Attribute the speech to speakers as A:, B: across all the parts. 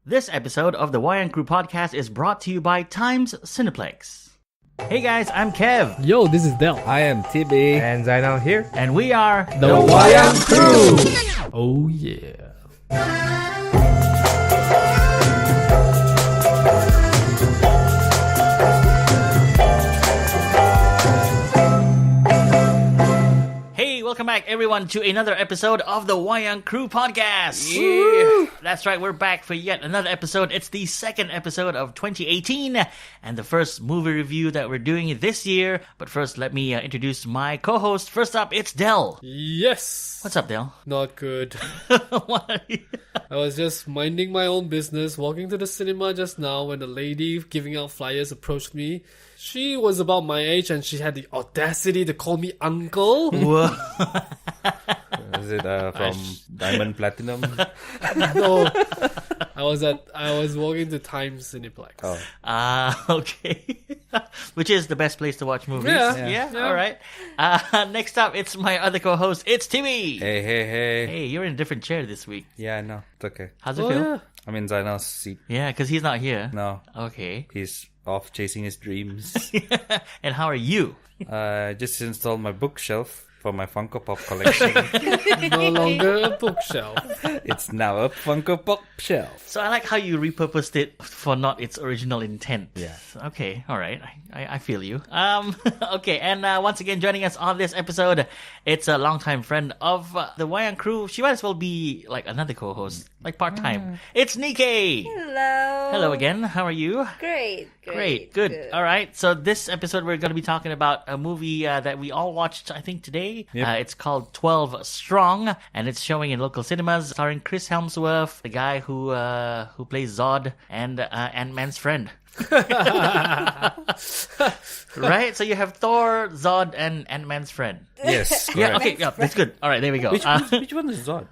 A: This episode of the Wayang Crew podcast is brought to you by Times Cineplex. Hey guys, I'm Kev.
B: Yo, this is Del.
C: I am TB.
D: And Zainal here.
A: And we are
B: The Wayang Crew. Oh yeah.
A: Welcome back, everyone, to another episode of the Wayang Crew podcast.
C: Yeah.
A: That's right, we're back for yet another episode. It's the second episode of 2018 and the first movie review that we're doing this year. But first, let me introduce my co-host. First up, it's Del.
B: Yes.
A: What's up, Del?
B: Not good.
A: What?
B: I was just minding my own business, walking to the cinema just now when a lady giving out flyers approached me. She was about my age and she had the audacity to call me uncle.
A: Whoa.
C: Is it from Diamond Platinum?
B: No. I was walking to Times Cineplex.
C: Oh.
A: Okay. Which is the best place to watch movies.
B: Yeah.
A: All right. Next up, it's my other co-host. It's Timmy.
C: Hey.
A: Hey, you're in a different chair this week.
C: Yeah, no, it's okay.
A: How's it feel?
B: Yeah.
C: I'm in Zainal's seat.
A: Yeah, because he's not here.
C: No,
A: Okay.
C: he's off chasing his dreams.
A: And how are you?
C: Just installed my bookshelf for my Funko Pop collection.
B: No longer a bookshelf.
C: It's now a Funko Pop shelf.
A: So I like how you repurposed it for not its original intent.
C: Yeah.
A: Okay, all right. I feel you. Okay, and once again joining us on this episode, it's a longtime friend of the Wayang Crew. She might as well be like another co-host, like part-time. It's Neekay.
E: Hello.
A: Hello again. How are you?
E: Great.
A: Good. All right. So this episode we're going to be talking about a movie that we all watched, I think, today.
C: Yep.
A: It's called 12 Strong, and it's showing in local cinemas, starring Chris Hemsworth, the guy who plays Zod and Ant-Man's friend. Right? So you have Thor, Zod, and Ant-Man's friend.
C: Yes.
A: Yeah.
C: correct.
A: Okay. Yeah. That's good. All right. There we go.
C: Which one is Zod?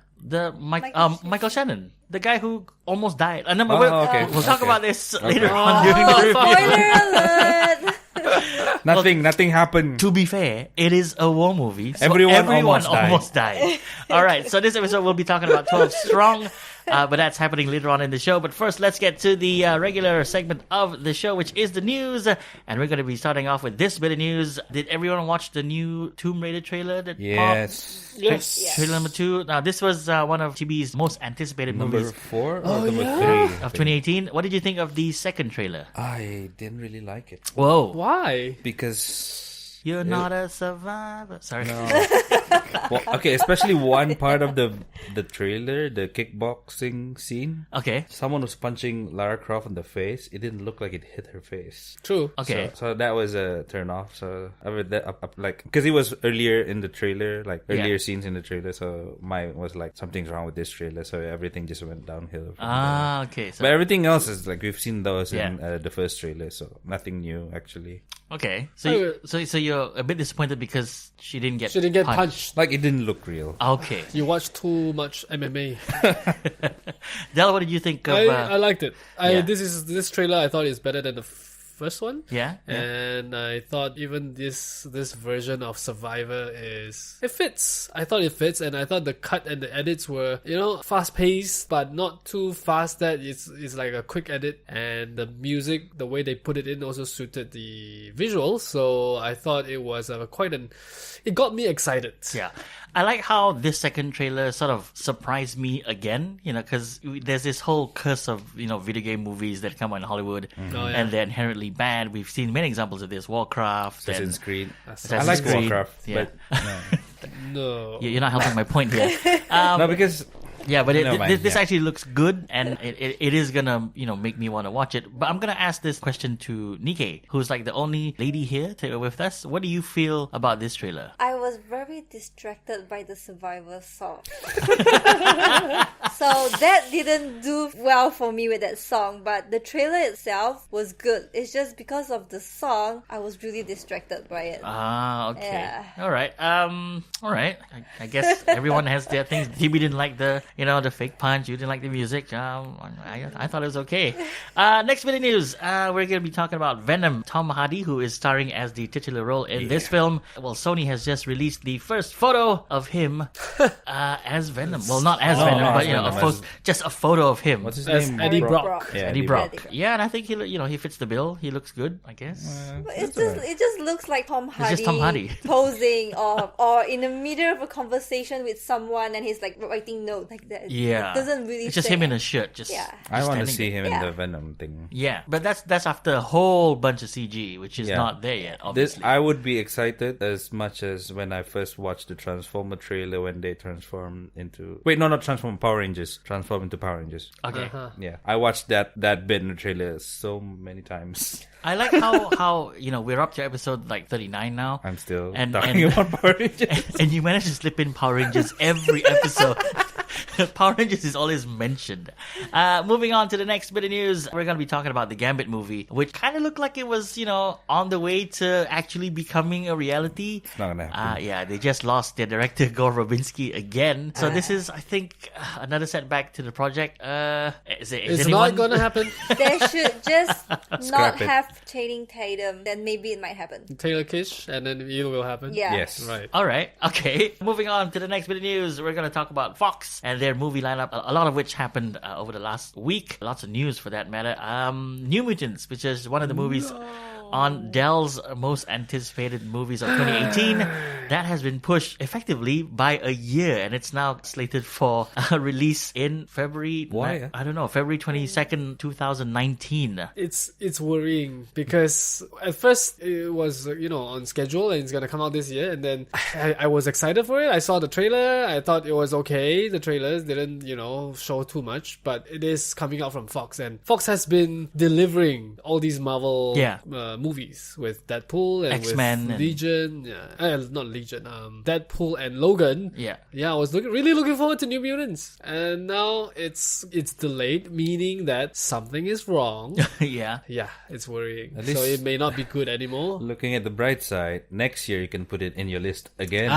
A: Michael Shannon, the guy who almost died. No,
C: okay.
A: We'll talk
C: Okay.
A: about this later on during the review.
E: Spoiler alert.
C: Nothing happened.
A: To be fair, it is a war movie. So
C: Everyone
A: everyone
C: almost
A: almost died. All right, so this episode we'll be talking about 12 Strong, but that's happening later on in the show. But first, let's get to the regular segment of the show, which is the news. And we're going to be starting off with this bit of news. Did everyone watch the new Tomb Raider trailer that
C: Yes.
A: popped?
B: Yes.
A: Trailer number 2. Now, this was one of TB's most anticipated
C: Number
A: movies
C: 4 or
B: Oh,
C: number
B: yeah.
C: 3?
A: of 2018. What did you think of the second trailer?
C: I didn't really like it.
A: Whoa.
B: Why?
C: Because...
A: You're not a survivor. Sorry.
C: No. Well, okay, especially one part of the trailer, the kickboxing scene.
A: Okay.
C: Someone was punching Lara Croft in the face. It didn't look like it hit her face.
B: True.
A: Okay.
C: So that was a turn off. So I read that up like because it was earlier in the trailer, like earlier scenes in the trailer. So mine was like something's wrong with this trailer. So everything just went downhill. From there.
A: Okay. So
C: But everything else is like we've seen those in
A: Yeah.
C: the first trailer. So nothing new actually.
A: okay. So you're a bit disappointed because she didn't get
B: She didn't get punched.
C: Like it didn't look real.
A: Okay.
B: You watched too much MMA.
A: Del, what did you think of?
B: I liked it.
A: yeah.
B: This trailer I thought is better than the first one.
A: Yeah.
B: And I thought even this version of Survivor it fits. I thought it fits, and I thought the cut and the edits were, fast paced, but not too fast that it's like a quick edit. And the music, the way they put it in, also suited the visuals. So I thought it was it got me excited.
A: Yeah. I like how this second trailer sort of surprised me again, because there's this whole curse of, video game movies that come out in Hollywood
B: Oh, yeah.
A: and they're inherently bad. We've seen many examples of this. Warcraft.
C: Assassin's Creed.
A: Assassin's
C: I like
A: Creed.
C: Warcraft,
A: Yeah.
C: but no.
B: No.
A: You're not helping my point here.
C: No, because
A: Yeah, but
C: Never mind,
A: this
C: yeah.
A: actually looks good, and it is gonna make me want to watch it. But I'm gonna ask this question to Neekay, who's like the only lady here with us. What do you feel about this trailer?
E: I was very distracted by the Survivor song. So that didn't do well for me with that song, but the trailer itself was good. It's just because of the song, I was really distracted by it.
A: Ah, okay.
E: Yeah.
A: All right. All right. I guess everyone has their things. TB didn't like the the fake punch. You didn't like the music. I thought it was okay. Next bit of news. We're going to be talking about Venom. Tom Hardy, who is starring as the titular role in this film. Well, Sony has just released the first photo of him as Venom. Well, not as Venom, but just a photo of him.
C: What's his
B: As
C: name?
B: Eddie Brock.
C: Yeah,
A: Eddie Brock. Yeah, and I think he fits the bill. He looks good, I guess.
E: But it just looks like Tom Hardy,
A: just Tom Hardy.
E: posing or in the middle of a conversation with someone and he's like writing notes like that.
A: Yeah,
E: It doesn't really
A: it's just
E: say.
A: him in a shirt. Just
C: I want to
A: standing
C: see
A: there.
C: him in
E: Yeah.
C: the Venom thing.
A: Yeah, but that's after a whole bunch of CG, which is not there yet. Obviously,
C: I would be excited as much as when I first watched the Transformer trailer when they transformed into... Wait, no, not Transform, Power Rangers. Transform into Power Rangers.
A: okay.
C: Yeah, I watched that bit in the trailer so many times.
A: I like how we're up to episode like 39 now.
C: I'm still
A: And-
C: talking
A: and-
C: about Power Rangers.
A: And you manage to slip in Power Rangers every episode. Power Rangers is always mentioned. Moving on to the next bit of news, we're going to be talking about the Gambit movie, which kind of looked like it was, on the way to actually becoming a reality.
C: It's not gonna happen.
A: Yeah, they just lost their director, Gore Verbinski, again. So this is, I think, another setback to the project. Is
B: It's
A: anyone...
B: not gonna happen.
E: They should just not
C: Scrap it.
E: have Channing Tatum. Then maybe it might happen.
B: Taylor Kitsch, and then it will happen.
E: Yeah.
C: Yes.
B: Right.
A: All right. Okay. Moving on to the next bit of news, we're going to talk about Fox and their movie lineup, a lot of which happened over the last week. Lots of news for that matter. New Mutants, which is one of the movies on Dell's most anticipated movies of 2018. That has been pushed effectively by a year, and it's now slated for release in February.
C: Why?
A: I don't know. February 22nd, 2019.
B: It's worrying because at first it was on schedule and it's gonna come out this year, and then I was excited for it. I saw the trailer. I thought it was okay. The trailers didn't show too much, but it is coming out from Fox, and Fox has been delivering all these Marvel movies with Deadpool and
A: X-Men
B: with
A: and-
B: Legion. Not Legion. Deadpool and Logan.
A: Yeah.
B: I was really looking forward to New Mutants, and now it's delayed, meaning that something is wrong.
A: Yeah.
B: Yeah, it's worrying.
C: At
B: So
C: least-
B: it may not be good anymore.
C: Looking at the bright side, next year you can put it in your list again.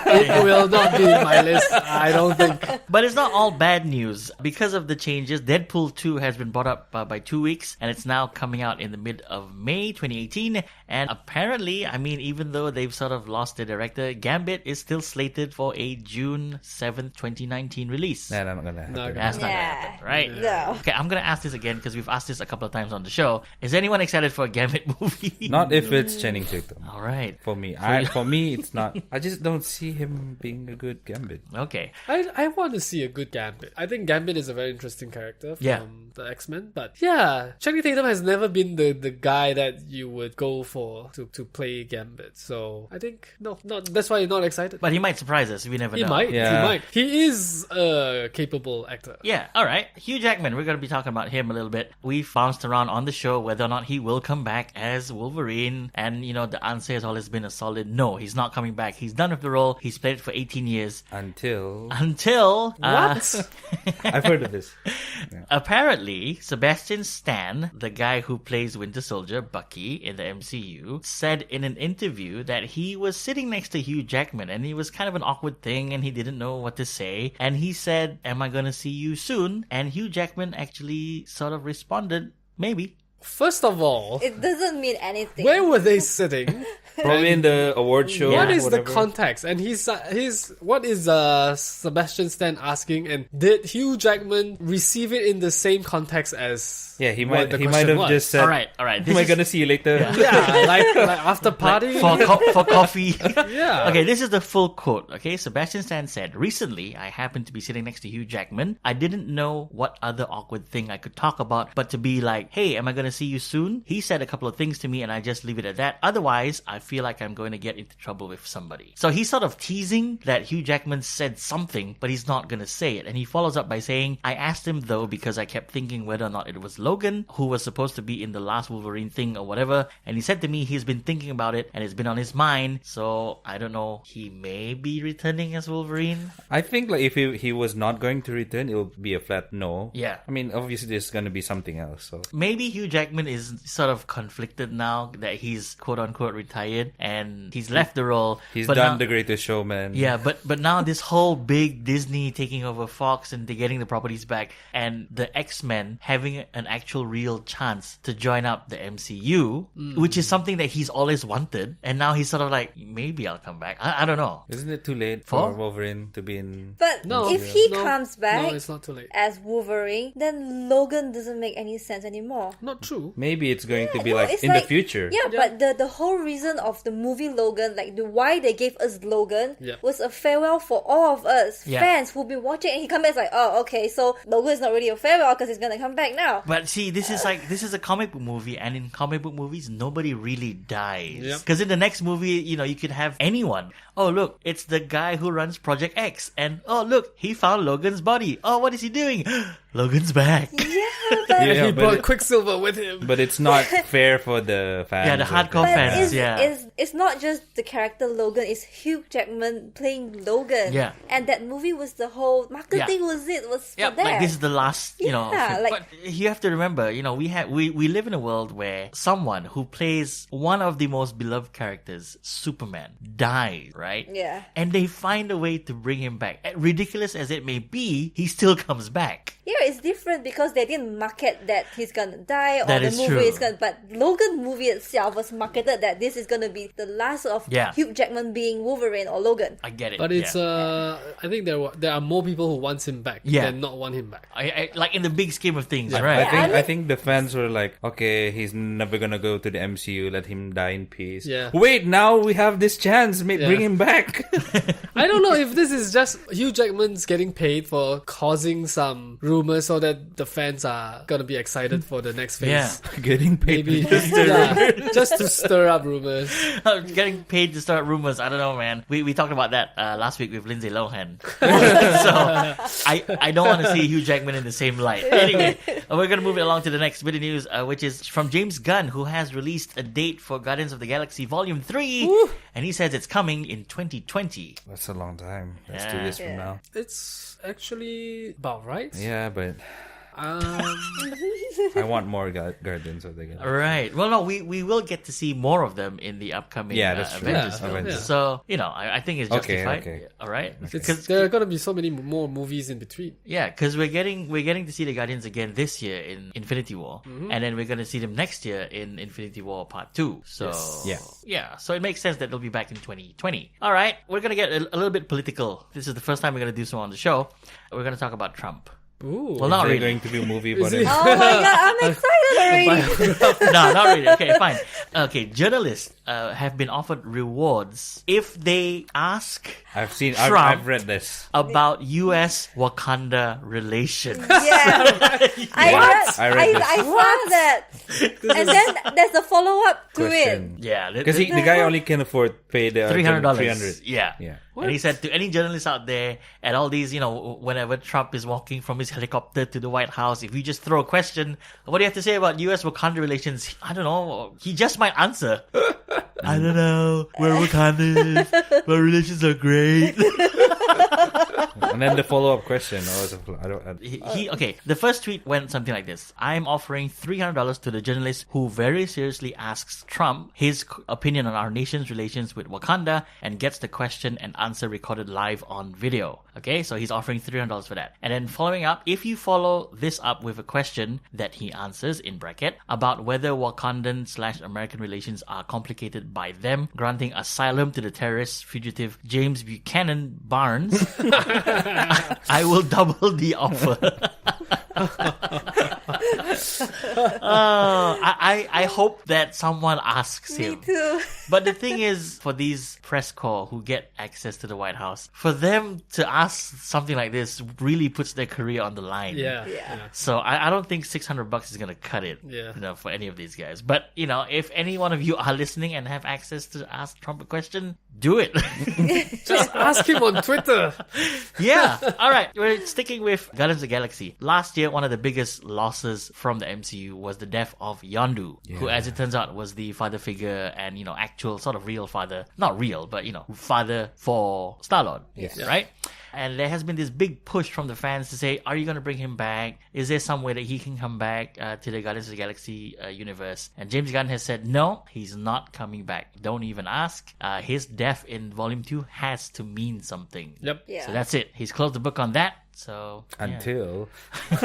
B: It will not be in my list, I don't think.
A: But it's not all bad news. Because of the changes, Deadpool 2 has been brought up by 2 weeks, and it's now coming out in the mid of May 2018. And apparently, even though they've sort of lost their director, Gambit is still slated for a June 7th, 2019 release.
C: Nah, not gonna happen.
B: Not gonna
A: That's not gonna
E: Yeah.
A: happen, right?
E: No.
A: Okay, I'm gonna ask this again because we've asked this a couple of times on the show. Is anyone excited for a Gambit movie?
C: Not if it's Channing Tatum.
A: All right.
C: For me, for me, it's not. I just don't see him being a good Gambit.
A: Okay.
B: I want to see a good Gambit. I think Gambit is a very interesting character from
A: Yeah.
B: the X-Men. But yeah, Channing Tatum has never been the guy that you would go for to play Gambit. So I think not. That's why I'm not excited.
A: But he might surprise us. We never
B: He
A: know.
B: might.
C: Yeah.
B: He might. He is a capable actor.
A: Yeah, all right. Hugh Jackman, we're going to be talking about him a little bit. We bounced around on the show whether or not he will come back as Wolverine. And, the answer has always been a solid no. He's not coming back. He's done with the role. He's played it for 18 years.
C: Until
B: What?
C: I've heard of this.
A: Apparently, Sebastian Stan, the guy who plays Winter Soldier, Bucky, in the MCU, said in an interview that he was sitting next to Hugh Jackman and it was kind of an awkward thing and he didn't know what to say. And he said, "Am I gonna see you soon?" And Hugh Jackman actually sort of responded, "Maybe."
B: First of all,
E: It doesn't mean anything.
B: where were they sitting?
C: Probably in the award show.
B: What is
C: whatever.
B: the context? And what is Sebastian Stan asking? And did Hugh Jackman receive it in the same context as?
C: Yeah, he
B: what
C: might.
B: the
C: He might
B: question
C: have
B: was?
C: just said,
A: All right.
C: "Am
A: This
C: I
A: is
C: gonna see you later?"
B: Yeah, like after party.
A: for coffee.
B: Yeah.
A: Okay, this is the full quote. Okay, Sebastian Stan said, "Recently, I happened to be sitting next to Hugh Jackman. I didn't know what other awkward thing I could talk about, but to be like, hey, am I going to see you soon? He said a couple of things to me and I just leave it at that. Otherwise, I feel like I'm going to get into trouble with somebody." So he's sort of teasing that Hugh Jackman said something, but he's not going to say it. And he follows up by saying, "I asked him though because I kept thinking whether or not it was Logan who was supposed to be in the last Wolverine thing or whatever. And he said to me he's been thinking about it and it's been on his mind. So I don't know. He may be returning as Wolverine."
C: I think if he was not going to return, it will be a flat no.
A: Yeah.
C: I mean, obviously there's going to be something else. So
A: Maybe Hugh Jackman is sort of conflicted now that he's quote unquote retired and he's left the role.
C: He's
A: but
C: done
A: now,
C: The Greatest Showman.
A: Yeah, but now this whole big Disney taking over Fox and they're getting the properties back, and the X-Men having an actual real chance to join up the MCU, which is something that he's always wanted, and now he's sort of like, maybe I'll come back. I don't know.
C: Isn't it too late
A: For?
C: for Wolverine to be in?
E: But
B: No,
E: if he
B: no,
E: comes back
B: no, it's not too late.
E: as Wolverine, then Logan doesn't make any sense anymore.
B: Not true.
C: Maybe it's going to be
E: No,
C: like
E: it's
C: in the future.
E: Yeah, but the whole reason of the movie Logan, like why they gave us Logan,
B: Yeah.
E: was a farewell for all of us
A: Yeah.
E: fans who've been watching, and he comes back like, oh, okay, so Logan is not really a farewell because he's gonna come back now.
A: But see, this is a comic book movie, and in comic book movies, nobody really dies.
B: Yep.
A: Because in the next movie, you could have anyone. Oh, look, it's the guy who runs Project X, and oh, look, he found Logan's body. Oh, what is he doing? Logan's back.
E: Yeah, but
C: Yeah,
B: He
C: but
B: brought
C: it-
B: Quicksilver with him.
C: But it's not fair for the fans.
A: Yeah, the
C: of
A: hardcore
C: it.
A: fans.
E: it's not just the character Logan, it's Hugh Jackman playing Logan.
A: Yeah.
E: And that movie was the whole marketing was for
A: Yeah,
E: that.
A: like this is the last,
E: Yeah,
A: film.
E: like-
A: But you have to remember, we live in a world where someone who plays one of the most beloved characters, Superman, dies, right?
E: Yeah.
A: And they find a way to bring him back. Ridiculous as it may be, he still comes back.
E: Yeah, it's different because they didn't market that he's gonna die or
A: That
E: the
A: is
E: movie
A: true.
E: is gonna. But Logan movie itself was marketed that this is gonna be the last of
A: Yeah.
E: Hugh Jackman being Wolverine or Logan.
A: I get it.
B: But it's
A: yeah.
B: I think there are more people who wants him back
A: Yeah.
B: than not want him back.
A: I like in the big scheme of things,
C: I
A: right?
C: think
E: Yeah,
C: I think the fans were like, okay, he's never gonna go to the MCU. Let him die in peace.
B: Yeah.
C: Wait, now we have this chance. Bring him back.
B: I don't know if this is just Hugh Jackman's getting paid for causing some rumors so that the fans are gonna be excited for the next phase.
A: Yeah.
C: Getting paid.
B: Maybe just to stir up rumors.
A: Getting paid to start rumors. I don't know, man. We talked about that last week with Lindsay Lohan. So I don't want to see Hugh Jackman in the same light. Anyway, we're gonna move it along to the next bit of news, which is from James Gunn, who has released a date for Guardians of the Galaxy Volume 3, and he says it's coming in 2020.
C: That's a long time. Let's do
A: Yeah.
C: this from
E: Yeah.
C: now.
B: It's actually about right.
C: Yeah, but
B: Um,
C: I want more Guardians of the Galaxy.
A: Right. Well, no, we will get to see more of them in the upcoming
C: Yeah, that's true.
A: Avengers
B: Yeah,
A: film.
C: Avengers.
A: So, I think it's
C: Okay,
A: justified.
C: okay.
A: All right.
B: it's, there are gonna be so many more movies in between.
A: Yeah, because we're getting to see the Guardians again this year in Infinity War, and then we're gonna see them next year in Infinity War Part 2. So
C: Yeah.
A: so it makes sense that they'll be back in 2020. All right, we're gonna get a little bit political. This is the first time we're gonna do so on the show. We're gonna talk about Trump.
B: Ooh.
A: Well, not
C: Is there
A: really.
C: going to be a movie
B: Is
C: about
B: it?
C: him?
E: Oh my god, I'm excited already.
A: No, not really. Okay, fine. Okay, journalists have been offered rewards if they ask
C: I've seen.
A: Trump
C: I've read this.
A: about US-Wakanda relations.
E: Yeah.
C: I read this.
E: I saw that. And then there's a follow up to it.
C: Question.
A: Yeah,
C: Because the guy only can afford pay the
A: $300.
C: $300.
A: Yeah.
C: Yeah.
A: And he said to any journalists out there at all these, whenever Trump is walking from his helicopter to the White House, if you just throw a question, what do you have to say about US-Wakanda relations? I don't know. He just might answer. I don't know. We're Wakandans. Our relations are great.
C: And then the follow-up question.
A: Okay, the first tweet went something like this. I'm offering $300 to the journalist who very seriously asks Trump his opinion on our nation's relations with Wakanda and gets the question and answer recorded live on video. Okay, so he's offering $300 for that. And then following up, if you follow this up with a question that he answers, in bracket, about whether Wakandan/American relations are complicated by them granting asylum to the terrorist fugitive James Buchanan Barnes, I will double the offer. I hope that someone asks
E: Me
A: him.
E: too.
A: But the thing is, for these press corps who get access to the White House, for them to ask something like this really puts their career on the line.
B: Yeah.
A: So I don't think $600 is gonna cut it.
B: Yeah.
A: For any of these guys. But if any one of you are listening and have access to ask Trump a question, do it.
B: Just ask him on Twitter.
A: Yeah. All right. We're sticking with Guardians of the Galaxy. Last year, one of the biggest losses from the MCU was the death of Yondu, who, as it turns out, was the father figure and actor actual sort of real father. Not real, but, father for Star-Lord.
C: Yes.
A: Right? And there has been this big push from the fans to say, are you going to bring him back? Is there some way that he can come back to the Guardians of the Galaxy universe? And James Gunn has said, no, he's not coming back. Don't even ask. His death in Volume 2 has to mean something.
B: Yep.
E: Yeah.
A: So that's it. He's closed the book on that. So
C: Until
A: Chris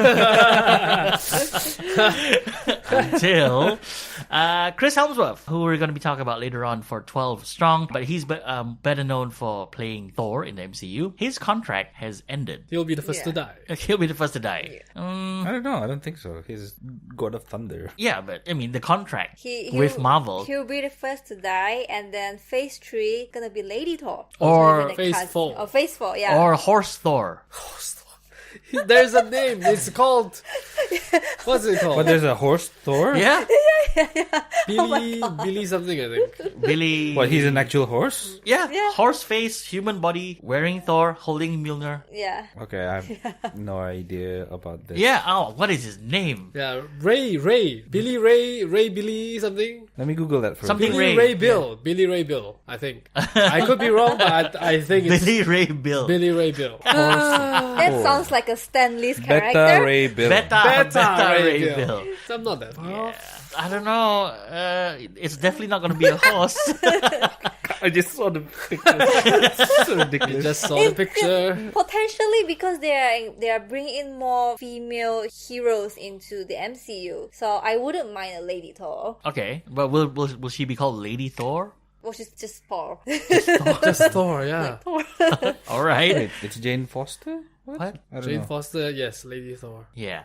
A: Hemsworth, who we're going to be talking about later on for 12 Strong, but he's better known for playing Thor in the MCU. His contract has ended.
B: He'll be the first to die.
A: He'll be the first to die.
C: I don't know. I don't think so. He's God of Thunder.
A: Yeah, but I mean the contract
E: He'll-
A: with Marvel
E: He'll be the first to die, and then Phase 3 gonna be Lady Thor.
A: Or
E: Maybe the
B: Phase
E: cast-
B: 4.
E: Or Phase 4, yeah.
A: or Horse Thor.
B: There's a name. It's called. What's it called?
C: But there's a horse Thor?
A: Yeah,
B: Billy something, I think.
A: Billy.
C: What, he's an actual horse?
A: Yeah,
E: Yeah.
A: horse face, human body, wearing Thor, holding Mjolnir.
E: Yeah.
C: Okay, I have no idea about this.
A: Yeah. Oh, what is his name?
B: Yeah, Billy something.
C: Let me Google that first.
A: Something
B: Billy Ray Bill, I think. I could be wrong, but I think it's
A: Billy Ray Bill.
B: Billy Ray Bill.
E: That sounds like a Stan Lee's character.
C: Beta Ray Bill.
A: Beta Ray
B: Ray
A: Bill.
B: Bill. I'm not that far
A: Yeah.
B: off.
A: I don't know. It's definitely not going to be a horse.
C: I just saw the picture. It's so ridiculous.
B: Just saw the picture.
E: Potentially because they are bringing in more female heroes into the MCU, so I wouldn't mind a Lady Thor.
A: Okay, but will she be called Lady Thor?
E: Well, she's just Thor.
B: Just Thor, yeah.
A: All right.
C: Wait, it's Jane Foster?
A: What?
C: I don't
B: Jane
C: know.
B: Foster, yes, Lady Thor.
A: Yeah.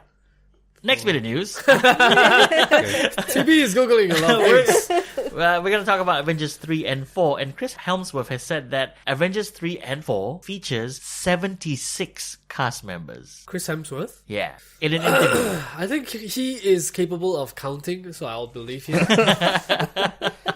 A: Next bit of news.
B: TB is googling a lot of things.
A: We're going to talk about Avengers 3 and 4. And Chris Hemsworth has said that Avengers 3 and 4 features 76 cast members.
B: Chris Hemsworth.
A: Yeah. In an interview.
B: I think he is capable of counting, so I'll believe him.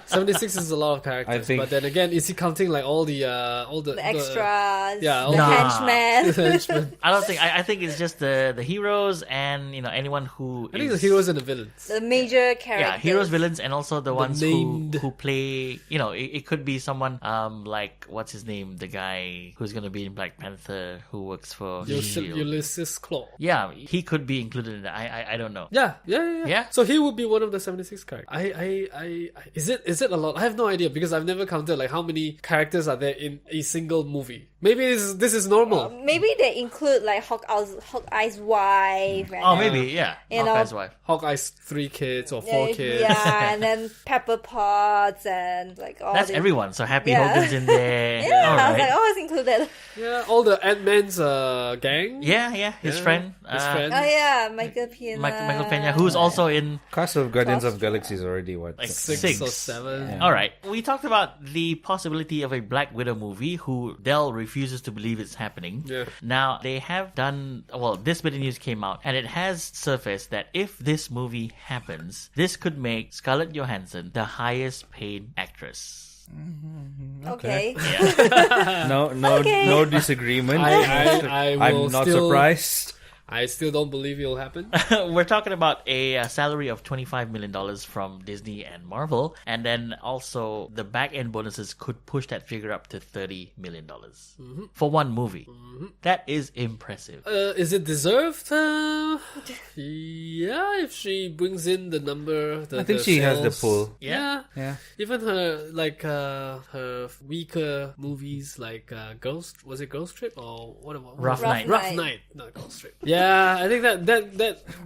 B: 76 is a lot of characters,
C: I think-
B: but then again, is he counting like all the
E: The extras,
B: yeah,
E: the
B: all
A: the-
E: henchmen.
B: henchmen?
A: I don't think... I think it's just the heroes and, anyone who
B: I think
A: is-
B: the heroes and the villains.
E: The major characters.
A: Yeah, heroes, villains, and also the ones
B: named-
A: who play. It could be someone like what's his name, the guy who's gonna be in Black Panther who works for Shield.
B: Ulysses Claw.
A: Yeah, he could be included in that. I don't know.
B: Yeah.
A: Yeah?
B: So he would be one of the 76 characters. I is it a lot? I have no idea because I've never counted like how many characters are there in a single movie. Maybe this is normal.
E: Maybe they include like Hawkeye's wife. And
A: Oh, maybe yeah.
E: You
A: Hawkeye's
E: know,
A: wife.
B: Hawkeye's 3 kids or 4 kids.
E: Yeah, and then Pepper Potts and like all
A: That's
E: these-
A: everyone. So Happy
E: Yeah.
A: Hogan's in there.
E: Yeah,
A: All
E: I was
A: right.
E: like, oh, it's included.
B: Yeah, all the Ant-Man's gang.
A: Yeah, his
B: Yeah,
A: friend.
B: His friend.
E: Oh yeah, Michael Pena.
A: Michael Pena, who's also in
C: Cast of Guardians of Galaxy is already what?
A: like
B: 6 or 7.
A: All right. We talked about the possibility of a Black Widow movie who Dell refuses to believe it's happening.
B: Yeah.
A: Now, they have done... Well, this bit of news came out and it has surfaced that if this movie happens, this could make Scarlett Johansson the highest paid actress.
E: Okay.
A: Yeah.
C: No disagreement.
B: I will
C: I'm not
B: still-
C: surprised.
B: I still don't believe it'll happen.
A: We're talking about a salary of $25 million from Disney and Marvel. And then also the back-end bonuses could push that figure up to $30 million for one movie. That is impressive.
B: Is it deserved? Yeah, if she brings in the number,
C: I think she has the pull.
B: Yeah.
C: Yeah.
B: Even her her weaker movies like Ghost, was it Ghost Trip or what?
A: Rough Night.
B: Rough Night, not Ghost Trip. Yeah, I think that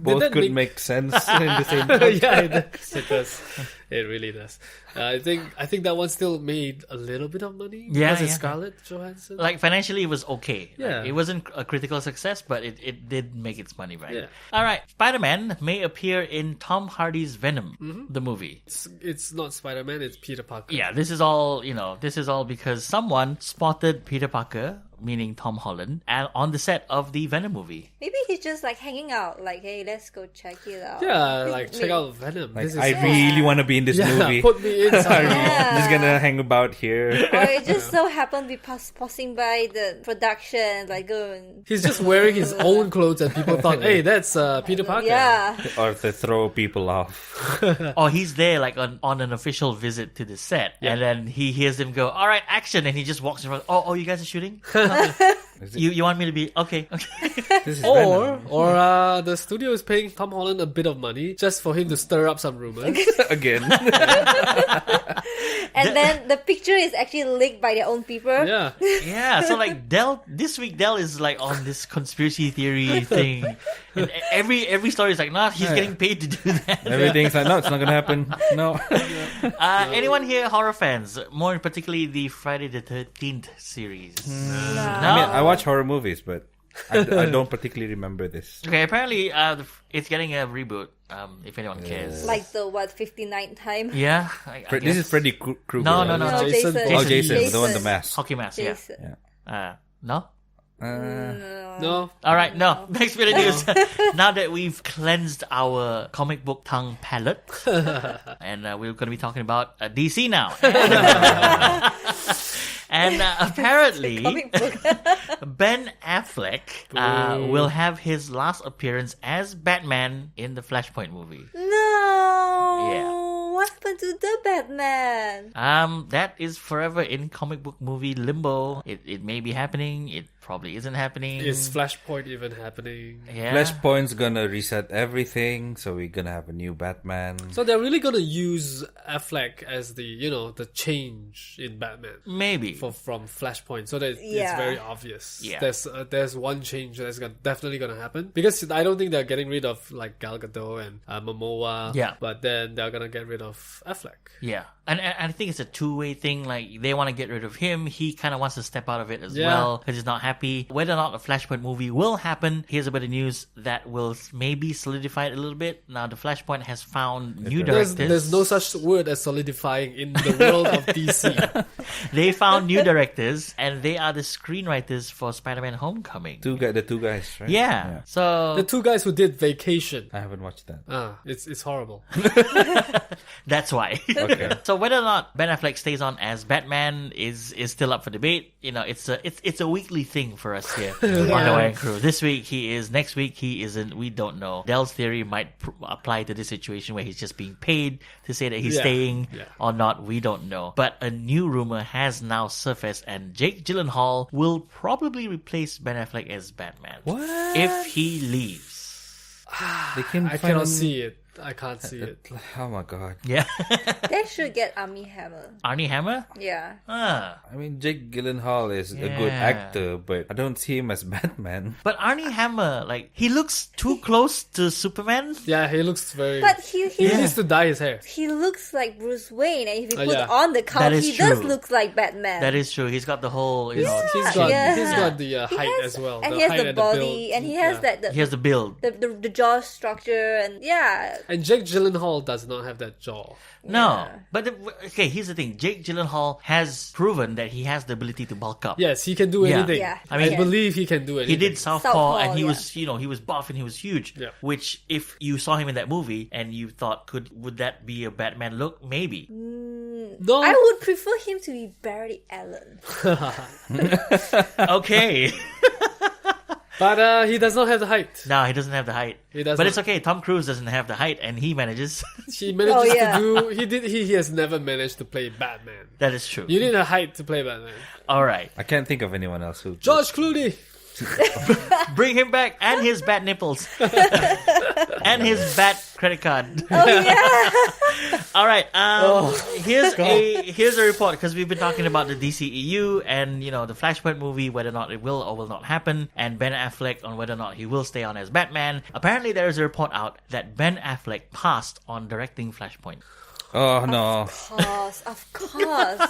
C: Both
B: that
C: could make sense in the same time.
B: yeah, it does. It really does. I think that one still made a little bit of money.
A: Yeah,
B: Was it
A: yeah.
B: Scarlett Johansson?
A: Like financially, it was okay.
B: Yeah.
A: Like, it wasn't a critical success, but it did make its money back.
B: Yeah.
A: All right. Spider-Man may appear in Tom Hardy's Venom, the movie.
B: It's not Spider-Man. It's Peter Parker.
A: Yeah, this is all because someone spotted Peter Parker meaning Tom Holland, on the set of the Venom movie.
E: Maybe he's just like hanging out, like, hey, let's go check it out.
B: Yeah, like check out Venom.
C: Like,
B: This is
C: I really want to be in this movie.
B: Put me in.
E: Yeah.
C: Just gonna hang about here.
E: Or it just so happened to be passing by the production, like going.
B: He's just wearing his own clothes, and people thought, "Hey, that's Peter Parker."
E: Yeah.
C: Or to throw people off.
A: Or he's there like on an official visit to the set, and then he hears them go, "All right, action!" and he just walks in front. Oh, you guys are shooting? You want me to be okay?
C: This is
B: Or
C: Venom.
B: the studio is paying Tom Holland a bit of money just for him to stir up some rumors.
C: Again.
E: And then the picture is actually leaked by their own people.
B: Yeah.
A: Yeah, so like this week Dell is like on this conspiracy theory thing, and every story is like, nah, he's getting paid to do that.
C: Everything's like, no, it's not gonna happen. No.
A: Anyone here horror fans? More particularly the Friday the 13th series. No.
C: I mean, I watch horror movies, but I don't particularly remember this.
A: Okay, apparently it's getting a reboot. If anyone cares.
E: Like the 59th time?
A: Yeah,
C: This is
A: guess.
C: Freddy Krueger.
A: No,
C: right?
A: no.
B: Jason.
C: Oh, Jason,
A: Jason.
C: the one with the mask.
A: Hockey mask.
E: Jason.
A: Yeah. No.
B: No.
A: All right, no. Next bit of news. Now that we've cleansed our comic book tongue palate, and we're going to be talking about DC now. And apparently,
E: Comic book.
A: Ben Affleck will have his last appearance as Batman in the Flashpoint movie.
E: No.
A: Yeah.
E: What happened to the Batman?
A: That is forever in comic book movie limbo. It may be happening. It probably isn't happening.
B: Is Flashpoint even happening?
A: Yeah.
C: Flashpoint's gonna reset everything, so we're gonna have a new Batman.
B: So they're really gonna use Affleck as the change in Batman
A: Maybe.
B: from Flashpoint, so that it's
E: Yeah.
B: very obvious.
A: Yeah.
B: There's one change that's definitely gonna happen, because I don't think they're getting rid of like Gal Gadot and Momoa.
A: Yeah.
B: But then they're gonna get rid of Affleck.
A: Yeah. And I think it's a two-way thing. Like, they want to get rid of him. He kind of wants to step out of it as
B: Yeah.
A: well because he's not happy. Whether or not a Flashpoint movie will happen, here's a bit of news that will maybe solidify it a little bit. Now, the Flashpoint has found new directors.
B: There's no such word as solidifying in the world of DC.
A: They found new directors, and they are the screenwriters for Spider-Man Homecoming.
C: The two guys, right?
A: Yeah. So
B: The two guys who did Vacation.
C: I haven't watched that.
B: It's horrible.
A: that's why.
C: Okay.
A: So whether or not Ben Affleck stays on as Batman is still up for debate. You know, it's a weekly thing for us here on the Wayang Crew. This week he is, next week he isn't. We don't know. Dell's theory might apply to this situation where he's just being paid to say that he's staying or not. We don't know. But a new rumor has now surfaced, and Jake Gyllenhaal will probably replace Ben Affleck as Batman.
C: What?
A: If he leaves.
C: They can
B: I cannot see it. I can't see it.
C: Oh my god.
A: Yeah.
E: They should get Armie Hammer.
A: Arnie Hammer?
E: Yeah.
A: Ah.
C: I mean, Jake Gyllenhaal is a good
A: Yeah.
C: actor, but I don't see him as Batman.
A: But Arnie Hammer, like, he looks too close to Superman.
B: Yeah, he looks very.
E: But he
B: He needs to dye his hair.
E: he looks like Bruce Wayne, and if you put
B: yeah.
E: on the
A: That
E: cowl,
A: is
E: he does
A: true.
E: look like Batman.
A: That is true. He's got the whole, you know,
B: He's got
E: Yeah.
B: he's got the
E: He
B: height
E: has-
B: as well.
E: and
B: the
E: he has
B: height
E: the
B: and
E: body,
B: build.
E: and he has
A: he has the build.
E: the jaw structure, and yeah.
B: And Jake Gyllenhaal does not have that jaw.
A: No. But, okay, here's the thing. Jake Gyllenhaal has proven that he has the ability to bulk up.
B: Yes, he can do
A: Yeah.
B: anything.
E: Yeah.
A: I mean,
B: I believe he can do anything.
A: He did Southpaw,
E: Southpaw,
A: and he
E: yeah.
A: was, you know, he was buff and he was huge.
B: Yeah.
A: Which, if you saw him in that movie and you thought, would that be a Batman look? Maybe.
B: No,
E: I would prefer him to be Barry Allen.
A: Okay.
B: but he does not have the height.
A: No, he doesn't have the height.
B: He does
A: But
B: not.
A: it's okay. Tom Cruise doesn't have the height, and he manages.
B: He manages
E: yeah.
B: to do. He has never managed to play Batman.
A: That is true.
B: You need a height to play Batman.
A: All right.
C: I can't think of anyone else who.
B: George Clooney.
A: Bring him back, and his bat nipples. And his bat credit card.
E: Oh yeah.
A: All right. Here's a report, because we've been talking about the DCEU and, you know, the Flashpoint movie, whether or not it will or will not happen, and Ben Affleck on whether or not he will stay on as Batman. Apparently, there is a report out that Ben Affleck passed on directing Flashpoint.
C: Oh no.
E: Of course.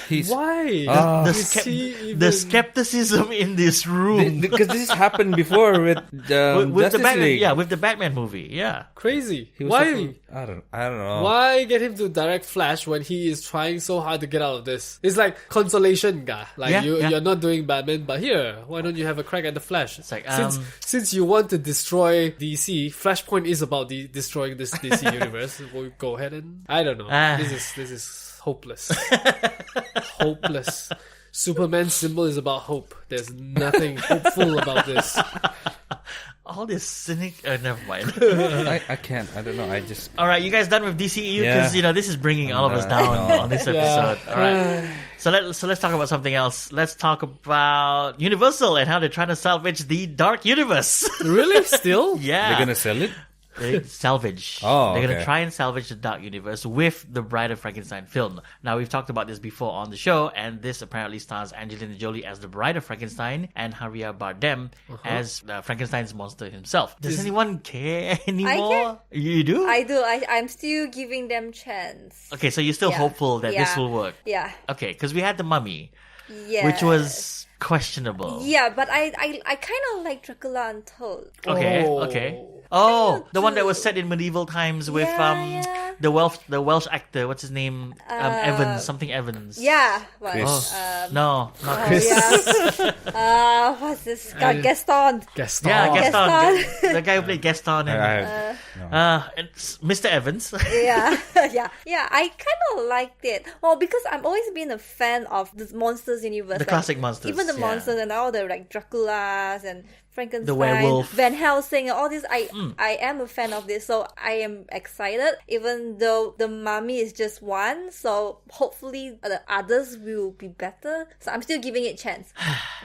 C: He's
B: Why?
A: The,
B: Is he even-
A: the skepticism in this room.
C: because this happened before with
A: with the
C: Justice
A: Batman,
C: League.
A: yeah, with the Batman movie, yeah.
B: Crazy.
C: He was
B: Why?
C: I don't know.
B: Why get him to direct Flash when he is trying so hard to get out of this? It's like consolation, guy. Like
A: Yeah,
B: you're not doing Batman, but here, why don't you have a crack at the Flash?
A: It's like,
B: since you want to destroy DC, Flashpoint is about destroying this DC universe. We'll go ahead and I don't know. This is hopeless. Hopeless. Superman's symbol is about hope. There's nothing hopeful about this.
A: all this cynic. Never mind.
C: I can't. I don't know. I just.
A: All right, you guys done with DCEU?
C: Yeah.
A: Because this is bringing all of us down on this episode. All right. So let's talk about something else. Let's talk about Universal and how they're trying to salvage the Dark Universe.
B: Really? Still?
A: Yeah.
C: They're gonna sell it.
A: Salvage.
C: Oh,
A: They're going to
C: okay.
A: try and salvage the Dark Universe with the Bride of Frankenstein film. Now, we've talked about this before on the show, and this apparently stars Angelina Jolie as the Bride of Frankenstein and Javier Bardem as Frankenstein's monster himself. Does anyone care anymore? You do?
E: I do. I'm still giving them chance.
A: Okay, so you're still hopeful that this will work.
E: Yeah.
A: Okay, because we had The Mummy,
E: Yeah.
A: which was questionable.
E: Yeah, but I kind of like Dracula Untold.
A: Okay,
B: Oh.
A: okay. Oh, the one that was set in medieval times with
E: Yeah.
A: the Welsh actor. What's his name? Evans, something Evans.
E: Yeah. But,
C: Chris.
A: No, not Chris.
E: yeah. What's this guy? Gaston.
B: Gaston.
A: Yeah, Gaston.
E: Gaston.
A: The guy who played Gaston and it's Mr. Evans.
E: Yeah. Yeah. I kind of liked it. Well, because I've always been a fan of the monsters universe.
A: The classic monsters,
E: Even the
A: yeah.
E: monsters and all the like Draculas and Frankenstein,
A: The werewolf.
E: Van Helsing, and all this. I am a fan of this, so I am excited. Even though the Mummy is just one, so hopefully the others will be better. So I'm still giving it a chance.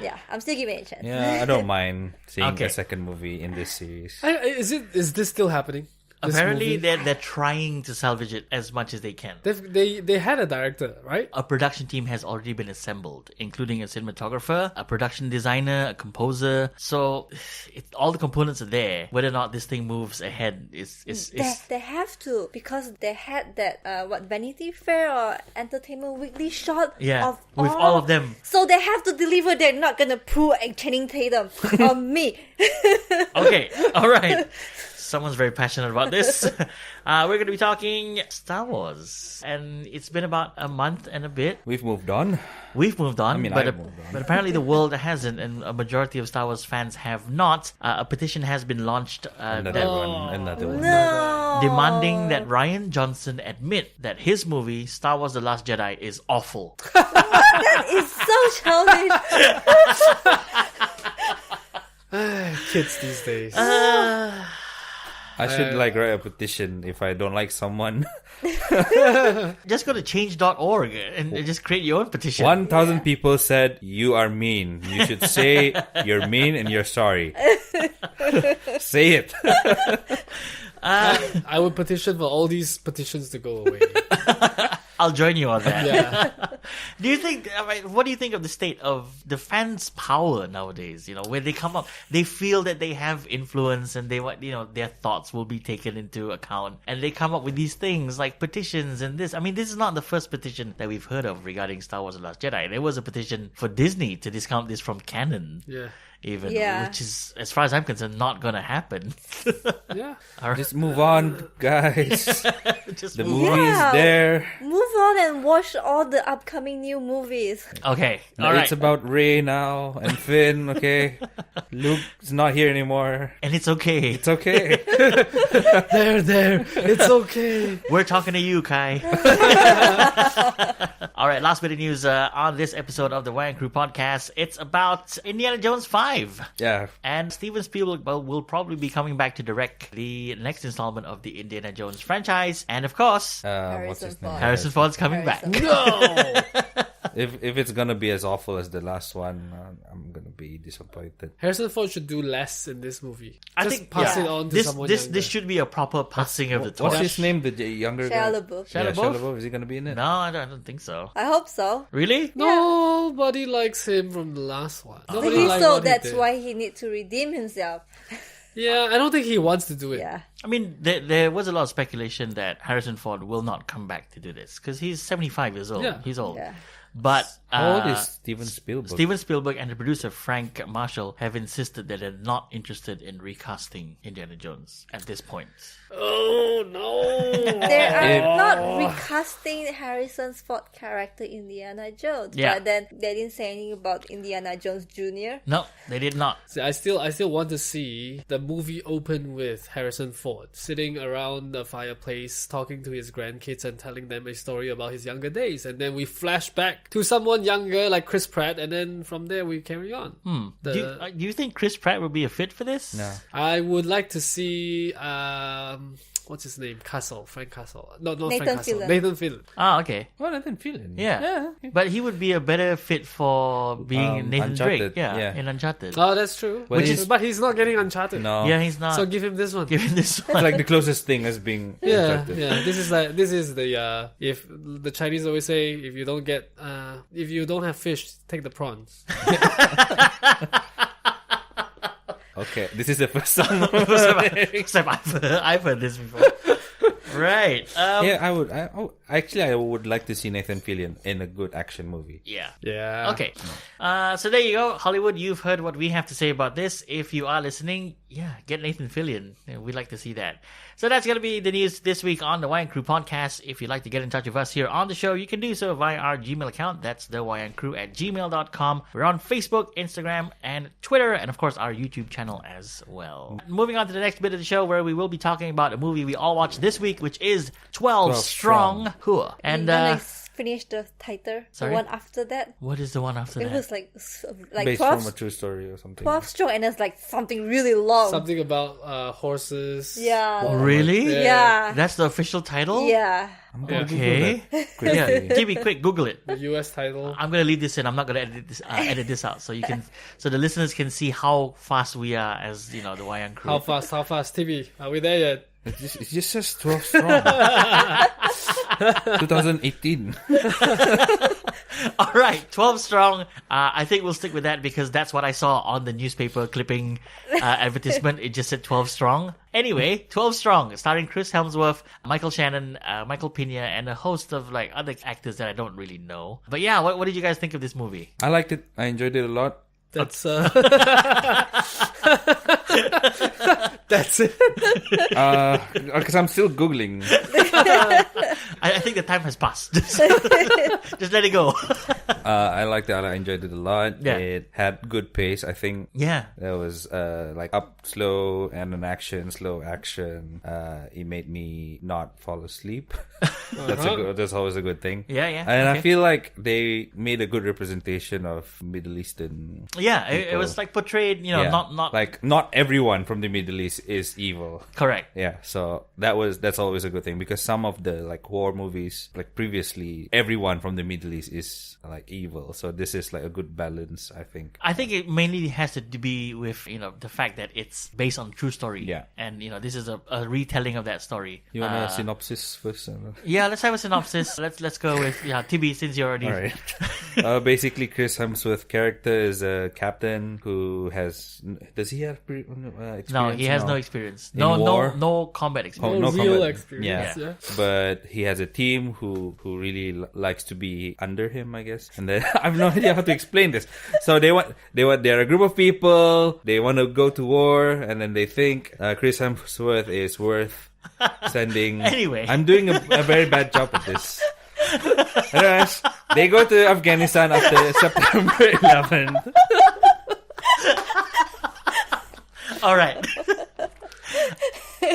E: Yeah, I'm still giving it a chance.
C: Yeah, I don't mind seeing
A: Okay.
C: a second movie in this series.
B: Is this still happening? This
A: Apparently,
B: movie?
A: they're trying to salvage it as much as they can.
B: They had a director, right?
A: A production team has already been assembled, including a cinematographer, a production designer, a composer. So all the components are there. Whether or not this thing moves ahead is
E: They have to, because they had that Vanity Fair or Entertainment Weekly shot of
A: with all of them.
E: So they have to deliver. They're not gonna pull Channing Tatum on me.
A: Okay, all right. Someone's very passionate about this. We're going to be talking Star Wars, and it's been about a month and a bit.
C: We've moved on.
A: We've moved on, but
C: I've moved on.
A: but apparently the world hasn't, and a majority of Star Wars fans have not. A petition has been launched
C: Another one.
E: No.
A: demanding that Rian Johnson admit that his movie Star Wars: The Last Jedi is awful.
E: That is so childish.
B: Kids these days.
C: I should write a petition if I don't like someone.
A: Just go to change.org and just create your own petition.
C: 1,000 people said you are mean. You should say you're mean and you're sorry. Say it.
B: I would petition for all these petitions to go away.
A: I'll join you on that.
B: Yeah.
A: Do you think? What do you think of the state of the fans' power nowadays? Where they come up, they feel that they have influence, and their thoughts will be taken into account, and they come up with these things like petitions and this. I mean, this is not the first petition that we've heard of regarding Star Wars: The Last Jedi. There was a petition for Disney to discount this from canon.
B: Yeah.
A: Which is, as far as I'm concerned, not gonna happen.
B: Yeah.
C: Just move on, guys.
A: Just
C: The
A: move
C: movie is
E: Yeah.
C: there.
E: Move on and watch all the upcoming new movies.
A: Okay,
C: No,
A: all right.
C: It's about Rey now and Finn, okay? Luke's not here anymore.
A: And it's okay.
C: It's okay.
B: There. It's okay.
A: We're talking to you, Kai. All right, last bit of news on this episode of the Wayang Crew podcast. It's about Indiana Jones 5.
C: Yeah.
A: And Steven Spielberg will probably be coming back to direct the next installment of the Indiana Jones franchise. And of course,
C: What's his name?
A: Harrison Ford's coming back.
B: No.
C: If it's gonna be as awful as the last one, I'm gonna be disappointed.
B: Harrison Ford should do less in this movie.
A: I
B: Just
A: think
B: pass it on to someone younger.
A: this should be a proper passing of the torch.
C: What's his name? The younger
E: Shia
C: guy?
E: LaBeouf.
C: Yeah,
A: LaBeouf?
C: Shia LaBeouf. Is he gonna be in it?
A: No, I don't think so.
E: I hope so.
A: Really?
B: Nobody likes him from the last one. Nobody
E: Maybe
B: liked
E: so.
B: what he
E: That's
B: did.
E: why he needs to redeem himself.
B: Yeah, I don't think he wants to do it.
E: Yeah.
A: I mean, there was a lot of speculation that Harrison Ford will not come back to do this because he's 75 years old.
B: Yeah.
A: He's old.
E: Yeah.
A: But
C: How old is Steven Spielberg?
A: Steven Spielberg and the producer Frank Marshall have insisted that they're not interested in recasting Indiana Jones at this point.
B: Oh no!
E: They are not recasting Harrison Ford character Indiana Jones.
A: Yeah.
E: But then they didn't say anything about Indiana Jones Jr.
A: No, they did not.
B: See, I still want to see the movie open with Harrison Ford sitting around the fireplace talking to his grandkids and telling them a story about his younger days, and then we flash back to someone younger like Chris Pratt, and then from there we carry on.
A: Do you think Chris Pratt would be a fit for this?
C: No.
B: I would like to see what's his name? Frank Castle. No, not
E: Nathan
B: Frank Castle.
E: Fillion.
B: Nathan Fillion.
A: Ah, okay.
C: Well, I didn't feel it.
A: Yeah. But he would be a better fit for being Nathan
C: Uncharted.
A: Drake. Yeah, in
C: Yeah.
A: Uncharted.
B: Oh, that's true. But he's not getting Uncharted.
C: No.
A: Yeah, he's not.
B: So give him this one.
A: Give him this
C: It's
A: one.
C: like the closest thing as being
B: Yeah,
C: Uncharted.
B: yeah. This is the if the Chinese always say if you don't have fish, take the prawns.
C: Okay, this is the first time.
A: Except I've heard this before. Right.
C: Yeah, I would like to see Nathan Fillion in a good action movie.
A: Yeah.
B: Yeah.
A: Okay. So there you go. Hollywood, you've heard what we have to say about this. If you are listening, get Nathan Fillion. We'd like to see that. So that's going to be the news this week on the Wayang Crew podcast. If you'd like to get in touch with us here on the show, you can do so via our Gmail account. That's thewayangcrew@gmail.com. We're on Facebook, Instagram, and Twitter, and of course our YouTube channel as well. Moving on to the next bit of the show where we will be talking about a movie we all watched this week, which is 12 Strong. Hua. And
E: Then I finished the title.
A: Sorry?
E: The one after that.
A: what is the one after
E: It
A: that?
E: was like
C: Based
E: 12,
C: from a true story or something.
E: 12 strong, and it's like something really long.
B: Something about horses.
E: Yeah.
A: Really?
E: Yeah.
A: That's the official title?
E: Yeah.
C: I'm gonna
A: Okay.
C: Google that
A: Yeah,
C: quickly.
A: Jimmy, quick, Google it.
B: The US title.
A: I'm gonna leave this in. I'm not gonna edit this out, so you can, so the listeners can see how fast we are as the Wayang Crew.
B: How fast? TV, are we there yet?
C: It just says 12 strong. 2018.
A: All right, 12 strong. I think we'll stick with that because that's what I saw on the newspaper clipping advertisement. It just said 12 strong. Anyway, 12 strong, starring Chris Hemsworth, Michael Shannon, Michael Pena, and a host of other actors that I don't really know. But yeah, what did you guys think of this movie?
C: I liked it. I enjoyed it a lot.
B: That's that's it.
C: Because I'm still Googling.
A: I think the time has passed. Just let it go.
C: I liked it. I enjoyed it a lot.
A: Yeah.
C: It had good pace. I think
A: Yeah.
C: there was up slow and an action, slow action. It made me not fall asleep. That's always a good thing.
A: Yeah, yeah.
C: And
A: Okay.
C: I feel like they made a good representation of Middle Eastern.
A: Yeah, it was portrayed, not
C: everyone from the Middle East is evil.
A: correct.
C: Yeah, so that's always a good thing because some of the war movies previously everyone from the Middle East is evil. So this is a good balance, I think.
A: I think it mainly has to be with the fact that it's based on a true story.
C: Yeah.
A: And this is a retelling of that story.
C: You want a synopsis first?
A: Yeah, let's have a synopsis. Let's go with TB since you're already.
C: All right. Basically, Chris Hemsworth character is a captain who does he have experience?
A: No, he has no experience.
C: In
A: No,
C: war?
A: no combat experience.
B: No real
C: combat.
B: experience, yeah.
C: But he has a team who really likes to be under him, I guess. And then I have no idea how to explain this. So they're a group of people. They want to go to war, and then they think Chris Hemsworth is worth sending.
A: Anyway.
C: I'm doing a very bad job at this. Anyways, they go to Afghanistan after September 11th.
A: All right.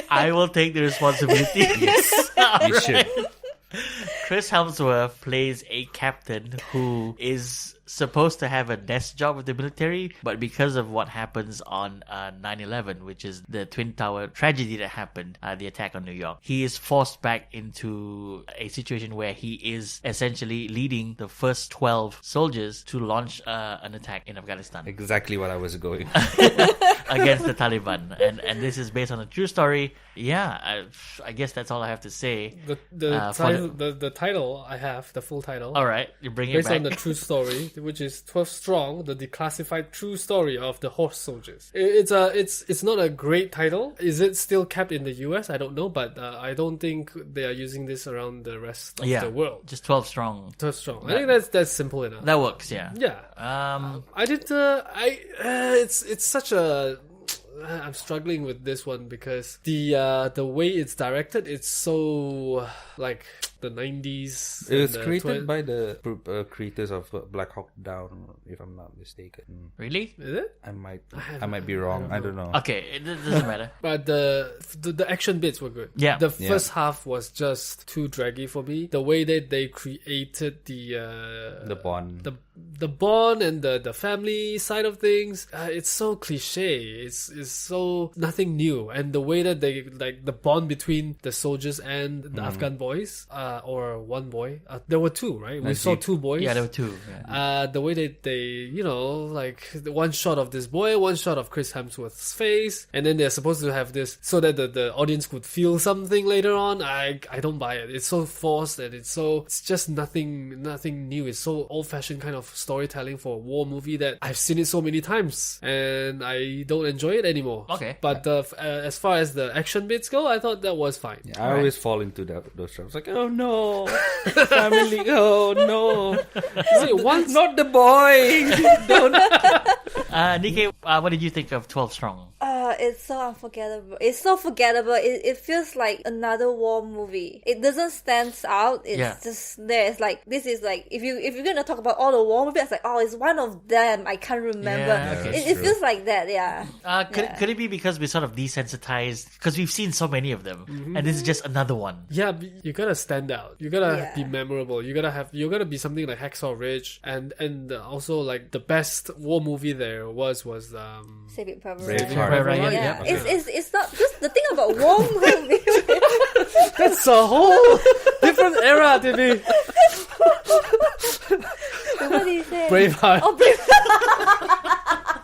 A: I will take the responsibility.
C: Yes, you should.
A: Chris Hemsworth plays a captain who is supposed to have a desk job with the military, but because of what happens on 9/11, which is the Twin Tower tragedy that happened, the attack on New York, he is forced back into a situation where he is essentially leading the first 12 soldiers to launch an attack in Afghanistan
C: Exactly what I was going.
A: against the Taliban, and this is based on a true story. Yeah, I guess that's all I have to say.
B: The title I have, the full title.
A: All right, you bring it
B: Based
A: back.
B: on the true story. which is 12 Strong, the declassified true story of the horse soldiers. It's not a great title. Is it still kept in the US? I don't know, but I don't think they are using this around the rest of the world.
A: Just 12 strong.
B: 12 Strong. I think that's simple enough.
A: That works, yeah.
B: Yeah. I did. It's such a. I'm struggling with this one because the way it's directed, it's so like the 90s.
C: It was created by the creators of Black Hawk Down, if I'm not mistaken.
A: Really?
B: Is it?
C: I might be wrong. I don't know.
A: Okay, it doesn't matter.
B: But the action bits were good.
A: Yeah.
B: The first half was just too draggy for me. The way that they created the
C: bond.
B: The bond and the family side of things, it's so cliche. It's so nothing new. And the way that they like the bond between the soldiers and the Afghan boys, or one boy. There were two, right? We saw two boys.
A: Yeah, there were two. Yeah.
B: The way that they, like one shot of this boy, one shot of Chris Hemsworth's face, and then they're supposed to have this so that the audience could feel something later on. I don't buy it. It's so forced and it's just nothing new. It's so old-fashioned kind of storytelling for a war movie that I've seen it so many times and I don't enjoy it anymore.
A: Okay.
B: But as far as the action bits go, I thought that was fine.
C: Yeah, I always fall into those traps. Like, oh no, family, oh no.
B: See, once
C: Not the boy. Don't.
A: Nikkei, what did you think of 12 Strong?
E: It's so unforgettable. It's so forgettable. It feels like another war movie. It doesn't stand out. It's just there. It's like, this is like, if you're gonna talk about all the war movies, it's like, oh, it's one of them. I can't remember.
A: Yeah,
E: it feels like that, yeah.
A: Could it be because we're sort of desensitized? Because we've seen so many of them, and this is just another one.
B: Yeah, you gotta stand out. You gotta be memorable. You gotta be something like Hacksaw Ridge, and also like the best war movie there was
E: Saving Private
C: Braveheart.
E: Ryan.
A: Ryan,
E: Yeah,
A: yeah.
E: it's not just the thing about war movies.
B: That's a whole different era, Timmy.
E: What did you say?
B: Braveheart.
E: Oh, Braveheart.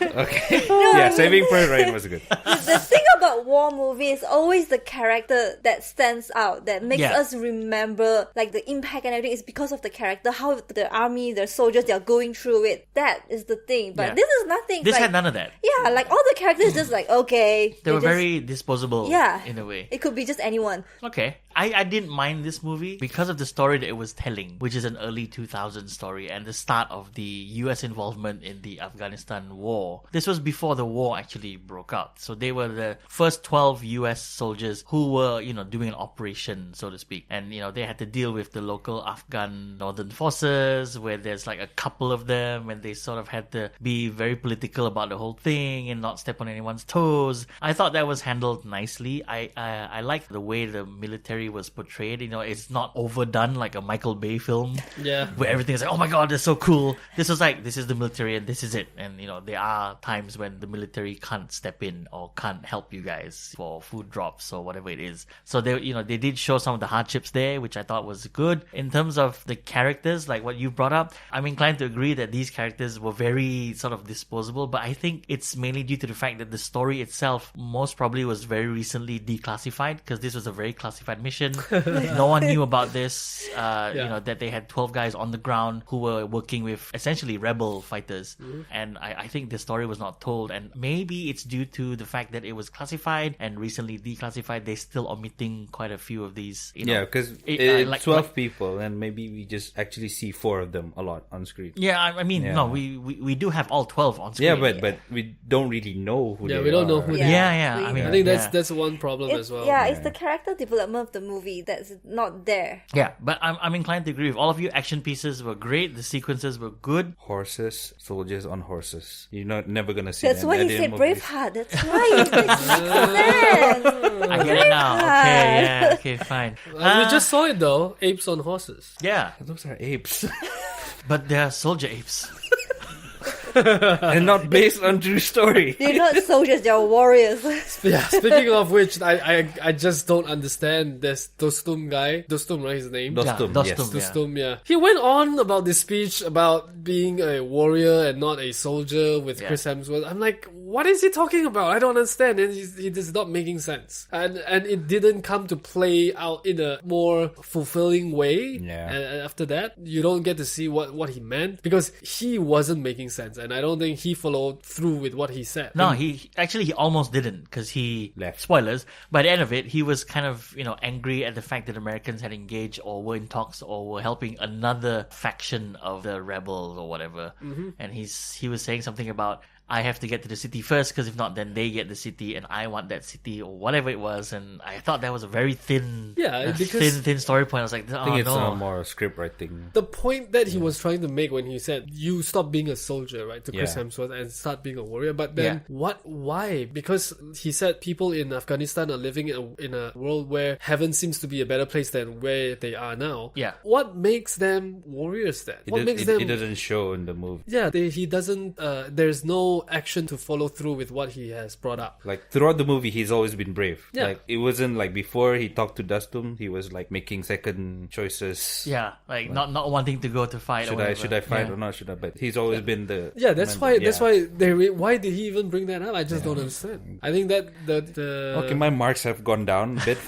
C: Okay. Yeah, Saving Private Ryan was good.
E: The thing about war movie is always the character that stands out, that makes us remember like the impact and everything is because of the character, how the army, the soldiers, they are going through it. That is the thing. But this is nothing.
A: This
E: like,
A: had none of that.
E: Yeah, like all the characters just like, okay.
A: They were
E: just,
A: very disposable in a way.
E: It could be just anyone.
A: Okay. I didn't mind this movie because of the story that it was telling, which is an early 2000s story and the start of the US involvement in the Afghanistan war. This was before the war actually broke out. So they were the first 12 US soldiers who were, doing an operation, so to speak. And, they had to deal with the local Afghan Northern Forces, where there's like a couple of them, and they sort of had to be very political about the whole thing and not step on anyone's toes. I thought that was handled nicely. I liked the way the military was portrayed. It's not overdone like a Michael Bay film.
B: Yeah.
A: Where everything's like, oh my god, they're so cool. This was like, this is the military and this is it. And, there are times when the military can't step in or can't help you guys for food drops or whatever it is. So they did show some of the hardships there, which I thought was good. In terms of the characters, like what you brought up, I'm inclined to agree that these characters were very sort of disposable, but I think it's mainly due to the fact that the story itself most probably was very recently declassified, because this was a very classified mission. No one knew about this, that they had 12 guys on the ground who were working with essentially rebel fighters. And I think the story was not told, and maybe it's due to the fact that it was classified and recently declassified. They're still omitting quite a few of these.
C: Yeah, because 12 people, and maybe we just actually see 4 of them a lot on screen.
A: Yeah, I mean, no, we do have all 12 on screen.
C: Yeah, but we don't really know who they are.
B: Yeah, we don't know who they are.
A: I
B: think that's one problem as well.
E: Yeah, it's the character development of the movie that's not there.
A: Yeah, but I'm inclined to agree with all of you. Action pieces were great. The sequences were good.
C: Horses, soldiers on horses. You're never gonna see
E: That's
C: them.
E: why he said Braveheart. That's why it makes sense.
A: I get it now. Okay, yeah, okay, fine.
B: We just saw it though. Apes on horses.
A: Yeah,
C: Those are apes.
A: but they're soldier apes.
C: And not based on true story.
E: They're not soldiers, they're warriors.
B: Yeah, speaking of which, I just don't understand this Dostum guy. Dostum, right, his name?
C: Dostum,
A: Dostum,
C: yes.
A: yeah.
B: Dostum, yeah. He went on about this speech about being a warrior and not a soldier with Chris Hemsworth. I'm like, what is he talking about? I don't understand. And it is not making sense. And it didn't come to play out in a more fulfilling way.
C: Yeah.
B: And after that, you don't get to see what he meant because he wasn't making sense. And I don't think he followed through with what he said.
A: No, he almost didn't because he
C: Left.
A: Spoilers. By the end of it, he was kind of angry at the fact that Americans had engaged or were in talks or were helping another faction of the rebels or whatever. And he was saying something about, I have to get to the city first because if not, then they get the city and I want that city or whatever it was. And I thought that was a very thin, thin story point. I was like,
C: I think it's
A: no.
C: more script writing.
B: The point that he was trying to make when he said, you stop being a soldier, right, to Chris
C: Yeah.
B: Hemsworth and start being a warrior. But then, why? Because he said people in Afghanistan are living in a world where heaven seems to be a better place than where they are now.
A: Yeah.
B: What makes them warriors then? What makes them...
C: It doesn't show in the movie.
B: Yeah, he doesn't... there's no action to follow through with what he has brought up.
C: Like throughout the movie, he's always been brave.
B: Yeah.
C: Like it wasn't like before he talked to Dustum, he was like making second choices.
A: Yeah, like not wanting to go to fight.
C: Should I fight or not? Should I? But he's always been the
B: Yeah, that's
C: commander.
B: why why did he even bring that up? I just don't understand. I think that the
C: Okay, my marks have gone down a bit.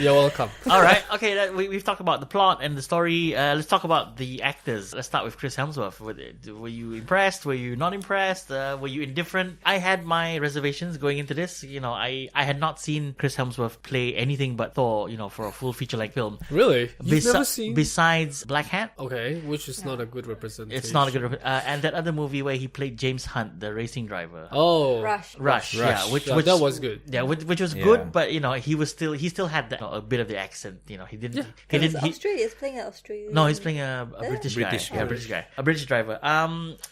B: You're welcome.
A: All right, okay. We've talked about the plot and the story. Let's talk about the actors. Let's start with Chris Hemsworth. Were you impressed? Were you not impressed? Were you indifferent? I had my reservations going into this. I had not seen Chris Hemsworth play anything but Thor. For a full feature-length film.
B: Really? You've never seen?
A: Besides Black Hat.
B: Okay, which is not a good representation.
A: It's not a good. And that other movie where he played James Hunt, the racing driver.
B: Oh,
A: Rush. Yeah, which
B: that was good.
A: Yeah, which was
C: Yeah.
A: good, but he still had that a bit of the accent. He didn't. He didn't.
E: Australia is playing an Australian.
A: No, he's playing a British guy.
C: British
A: Yeah, British guy. A British driver.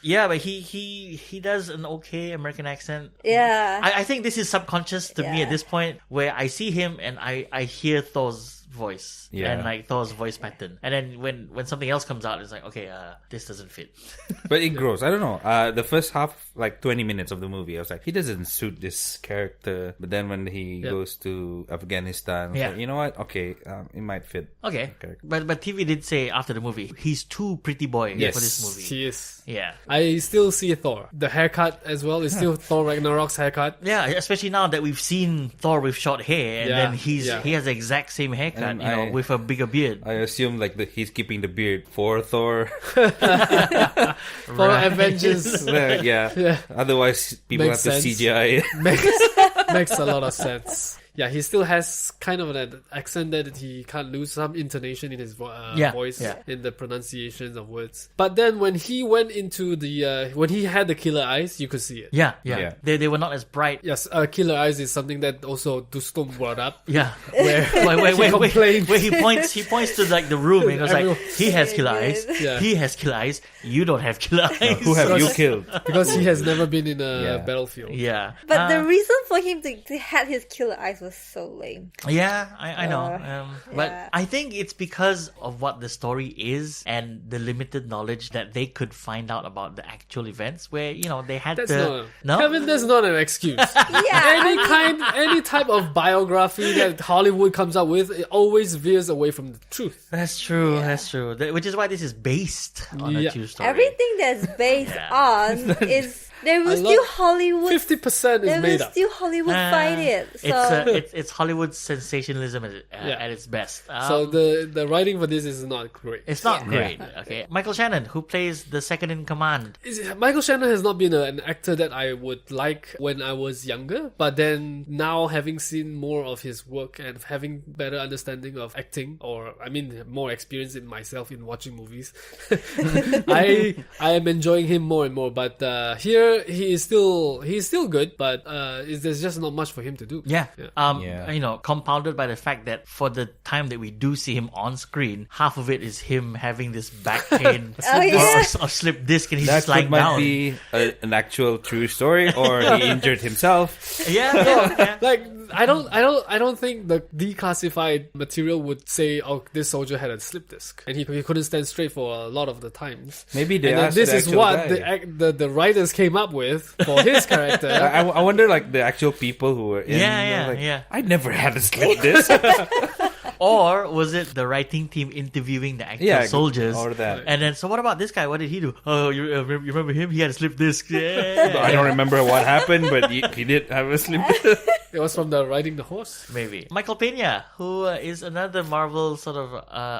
A: Yeah, but he does an okay American accent.
E: Yeah.
A: I think this is subconscious to me
E: Yeah.
A: at this point, where I see him and I hear Thor's voice and like Thor's voice pattern, and then when something else comes out, it's like, okay, this doesn't fit.
C: But it grows. I don't know. The first half, like 20 minutes of the movie, I was like, he doesn't suit this character. But then when he goes to Afghanistan, I was like, you know what? Okay, it might fit.
A: Okay,
C: Okay.
A: but TV did say after the movie, he's too pretty boy
C: Yes.
A: for this movie.
B: He is.
A: Yeah.
B: I still see Thor. The haircut as well is still Thor Ragnarok's haircut.
A: Yeah, especially now that we've seen Thor with short hair, and
B: Yeah,
A: then he has the exact same haircut,
C: And
A: with a bigger beard.
C: I assume like he's keeping the beard for Thor.
B: For Avengers.
C: Yeah. Otherwise, people
B: Makes
C: have to
B: sense.
C: CGI it.
B: makes a lot of sense. Yeah, he still has kind of an accent that he can't lose, some intonation in his voice, in the pronunciations of words. But then when he went into when he had the killer eyes, you could see it.
A: Yeah.
C: Yeah.
A: They were not as bright.
B: Yes, killer eyes is something that also Dustum brought up.
A: Yeah.
B: Where he complained.
A: Where he points to like the room and he goes like,
B: Everyone-
A: he has killer eyes.
B: Yeah.
A: He has killer eyes. You don't have killer eyes.
C: Who have you killed?
B: Because he has never been in a
C: Yeah.
B: battlefield.
A: Yeah.
E: But the reason for him to have his killer eyes was so lame.
A: Yeah, I know. But
E: yeah.
A: I think it's because of what the story is and the limited knowledge that they could find out about the actual events where, they had
B: That's
A: to...
B: not Kevin, that's not an excuse.
E: Yeah.
B: any type of biography that Hollywood comes up with, it always veers away from the truth.
A: That's true, that's true. Which is why this is based on a
B: Yeah.
A: true story.
E: Everything that's based
A: Yeah.
E: on is there will
B: A
E: still
B: lot-
E: Hollywood.
B: 50% is
E: There
B: made
E: will
B: up.
E: still Hollywood fight it. So
A: It's Hollywood sensationalism at its best.
B: So the writing for this is not great.
A: It's not great. Okay, Michael Shannon, who plays the second in command.
B: Michael Shannon has not been an actor that I would like when I was younger, but then now having seen more of his work and having better understanding of acting, or I mean more experience in myself in watching movies, I am enjoying him more and more. But here he's still good, but there's just not much for him to do.
A: Yeah.
C: Yeah.
A: Compounded by the fact that for the time that we do see him on screen, half of it is him having this back pain or slip disc, and he's
C: That
A: just lying
C: might
A: down.
C: be an actual true story, or he injured himself.
A: Yeah.
B: Like I don't think the declassified material would say, oh, this soldier had a slip disc and he couldn't stand straight for a lot of the times.
C: Maybe they
B: And then
C: asked
B: this
C: the
B: is
C: actual
B: what
C: guy.
B: the writers came up with for his character.
C: I wonder, like the actual people who were in.
A: Yeah,
C: like,
A: yeah.
C: I never had a slip disc.
A: Or was it the writing team interviewing the actual
C: Yeah,
A: soldiers?
C: or that.
A: And then, so what about this guy? What did he do? Oh, you remember him? He had a slip disc. Yeah.
C: I don't remember what happened, but he did have a slip.
B: It was from the riding the horse.
A: Maybe. Michael Pena, who is another Marvel sort of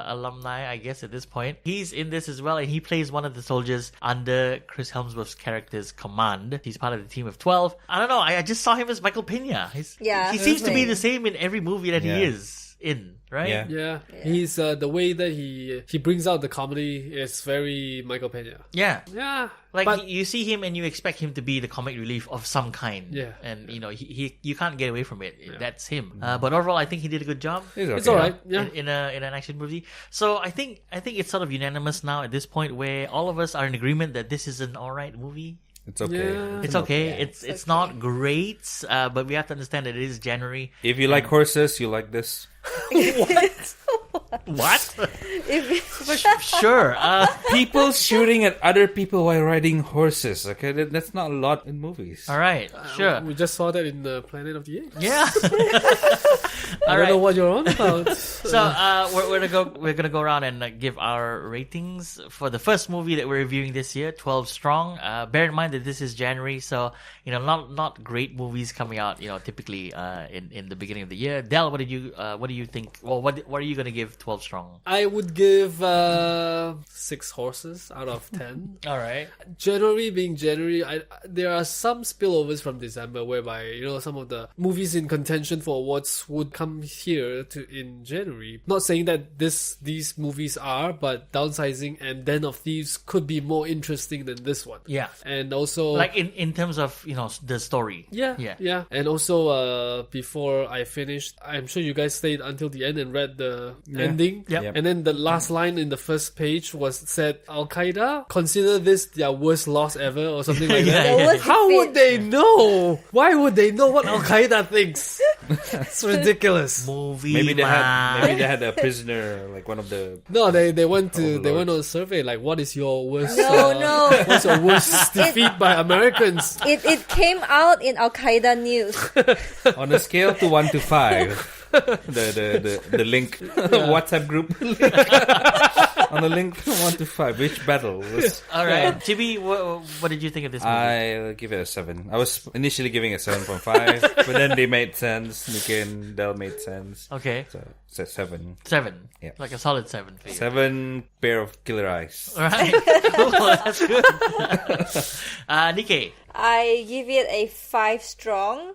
A: alumni, I guess, at this point. He's in this as well, and he plays one of the soldiers under Chris Hemsworth's character's command. He's part of the team of 12. I don't know, I just saw him as Michael Pena. He seems to be the same in every movie that he is in, right?
C: Yeah.
B: Yeah, he's the way that he brings out the comedy is very Michael Pena.
A: Yeah.
B: Yeah,
A: Like,
B: but
A: you see him and you expect him to be the comic relief of some kind.
B: Yeah.
A: And, you can't get away from it. That's him. But overall, I think he did a good job.
C: It's okay.
B: it's all right. Yeah,
A: In an action movie. So I think it's sort of unanimous now at this point where all of us are in agreement that this is an alright movie.
C: It's okay.
B: Yeah.
A: It's okay. It's not great, but we have to understand that it is January.
C: If you like horses, you like this.
A: What?
E: If
A: Sure.
C: People shooting at other people while riding horses. Okay, that's not a lot in movies.
A: All right. Sure.
B: we just saw that in the Planet of the Apes.
A: Yeah.
B: I don't know what you're on about.
A: So we're gonna go around and give our ratings for the first movie that we're reviewing this year, 12 Strong. Bear in mind that this is January, so not great movies coming out. Typically in the beginning of the year. Del, what do you think? Well, what are you gonna give 12 Strong?
B: I would give 6 horses out of 10.
A: All right.
B: January being January, there are some spillovers from December whereby some of the movies in contention for awards would come here in January. Not saying that these movies are, but Downsizing and Den of Thieves could be more interesting than this one.
A: Yeah.
B: And also
A: Like in terms of the story.
B: Yeah. And also, before I finished, I'm sure you guys stayed until the end and read the ending.
A: Yep.
B: And then the last line in the first page said, Al Qaeda consider this their worst loss ever or something like that.
A: Yeah.
B: How would they know? Why would they know what Al Qaeda thinks? It's ridiculous.
A: Movie.
C: Maybe they
A: man.
C: had a prisoner, like one of the.
B: No, they went
C: Oh,
B: they went
C: Lord.
B: on a survey like, what is your worst?
E: No.
B: What's your worst defeat by Americans?
E: it came out in Al Qaeda news.
C: On a scale to 1 to 5, the link WhatsApp group on the link from 1 to 5, which battle was?
A: All right. Chibi, what did you think of this movie?
C: I'll give it a 7. I was initially giving it 7.5, but then they made sense. Nikkei and Del made sense.
A: Okay.
C: So it's a 7.
A: 7.
C: Yeah.
A: Like a solid 7 for you.
C: 7 pair of killer eyes.
A: All right. Cool. That's good. Nikkei.
E: I give it a 5 strong.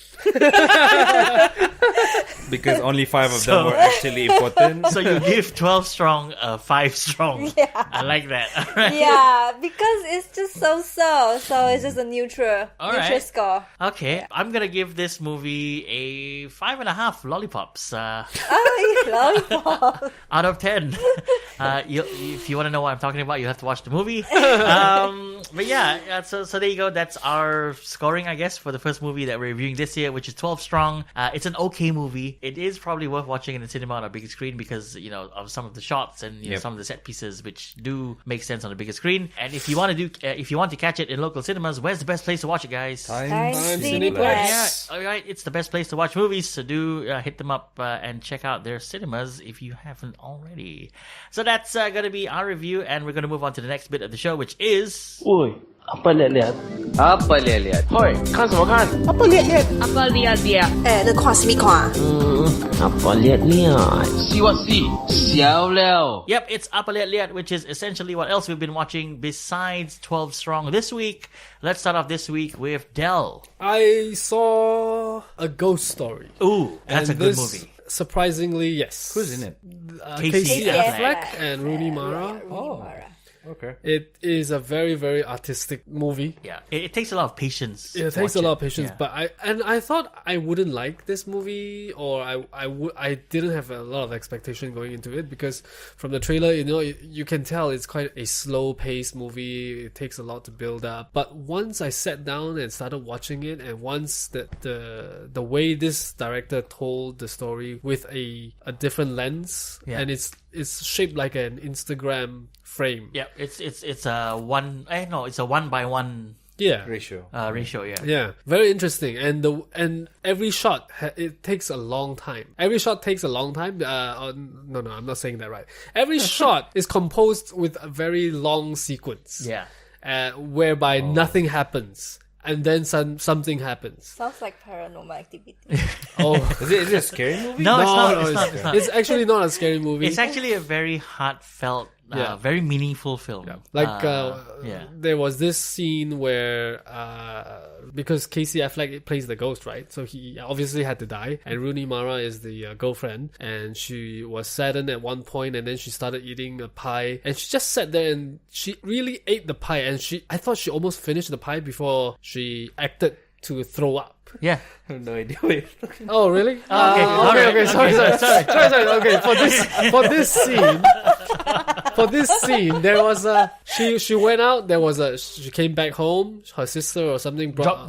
C: Because only 5 of them were actually important.
A: So you give 12 strong 5 strong.
E: Yeah.
A: I like that. All right.
E: Yeah, because it's just so it's just a neutral
A: All
E: neutral
A: right.
E: score.
A: Okay. I'm going to give this movie a 5.5 lollipops
E: Oh, lollipop.
A: out of 10. If you want to know what I'm talking about, you have to watch the movie. But yeah, so there you go. That's our scoring, I guess, for the first movie that we're reviewing this year, which is 12 Strong. It's an okay movie. It is probably worth watching in the cinema on a bigger screen because, of some of the shots and some of the set pieces, which do make sense on a bigger screen. And if you want to catch it in local cinemas, where's the best place to watch it, guys?
E: Times
B: Cineplex.
A: Yeah,
E: Cineplex.
A: all right. It's the best place to watch movies, so do hit them up and check out their cinemas if you haven't already. So that's going to be our review, and we're going to move on to the next bit of the show, which is...
D: Oi, apa liat-liat? Apa liat-liat? Hoi, 看什么看? Apa liat-liat? Apa liat-liat?
F: 那看什么看？
D: Apa liat-liat? See what see? 笑了.
A: Yep, it's Apa Liat Liat, which is essentially what else we've been watching besides 12 Strong this week. Let's start off this week with Del.
B: I saw A Ghost Story.
A: Ooh, that's
B: And
A: a good
B: this,
A: movie.
B: Surprisingly, yes.
C: Who's in it?
A: Casey
B: Affleck and Rooney Mara.
C: Okay.
B: It is a very, very artistic movie.
A: Yeah, it takes a lot of patience.
B: It
A: to
B: takes a
A: watch
B: lot of patience,
A: Yeah.
B: but I thought I wouldn't like this movie, or I didn't have a lot of expectation going into it because from the trailer, you can tell it's quite a slow-paced movie. It takes a lot to build up. But once I sat down and started watching it, and once the way this director told the story with a different lens,
A: Yeah.
B: and it's shaped like an Instagram frame.
A: Yeah, it's a 1 by 1
C: ratio.
A: ratio. Yeah.
B: Yeah, very interesting. And every shot it takes a long time. Every shot takes a long time. No, I'm not saying that right. Every shot is composed with a very long sequence.
A: Yeah.
B: Whereby nothing happens. And then something happens.
E: Sounds like Paranormal Activity.
B: Oh,
C: Is it a scary movie?
A: No,
B: no,
A: it's not. It's not.
B: it's actually not a scary movie.
A: It's actually a very heartfelt,
B: Yeah.
A: very meaningful film.
B: Like
A: yeah.
B: there was this scene where because Casey Affleck plays the ghost, right? So he obviously had to die, and Rooney Mara is the girlfriend, and she was saddened at one point, and then she started eating a pie, and she just sat there and she really ate the pie, and I thought she almost finished the pie before she acted to throw up.
A: Yeah.
C: I have no idea what you're talking about.
B: Oh really?
A: Okay. All right.
B: Okay. Sorry. Okay, for this scene, there was she went out. She came back home. Her sister or something dropped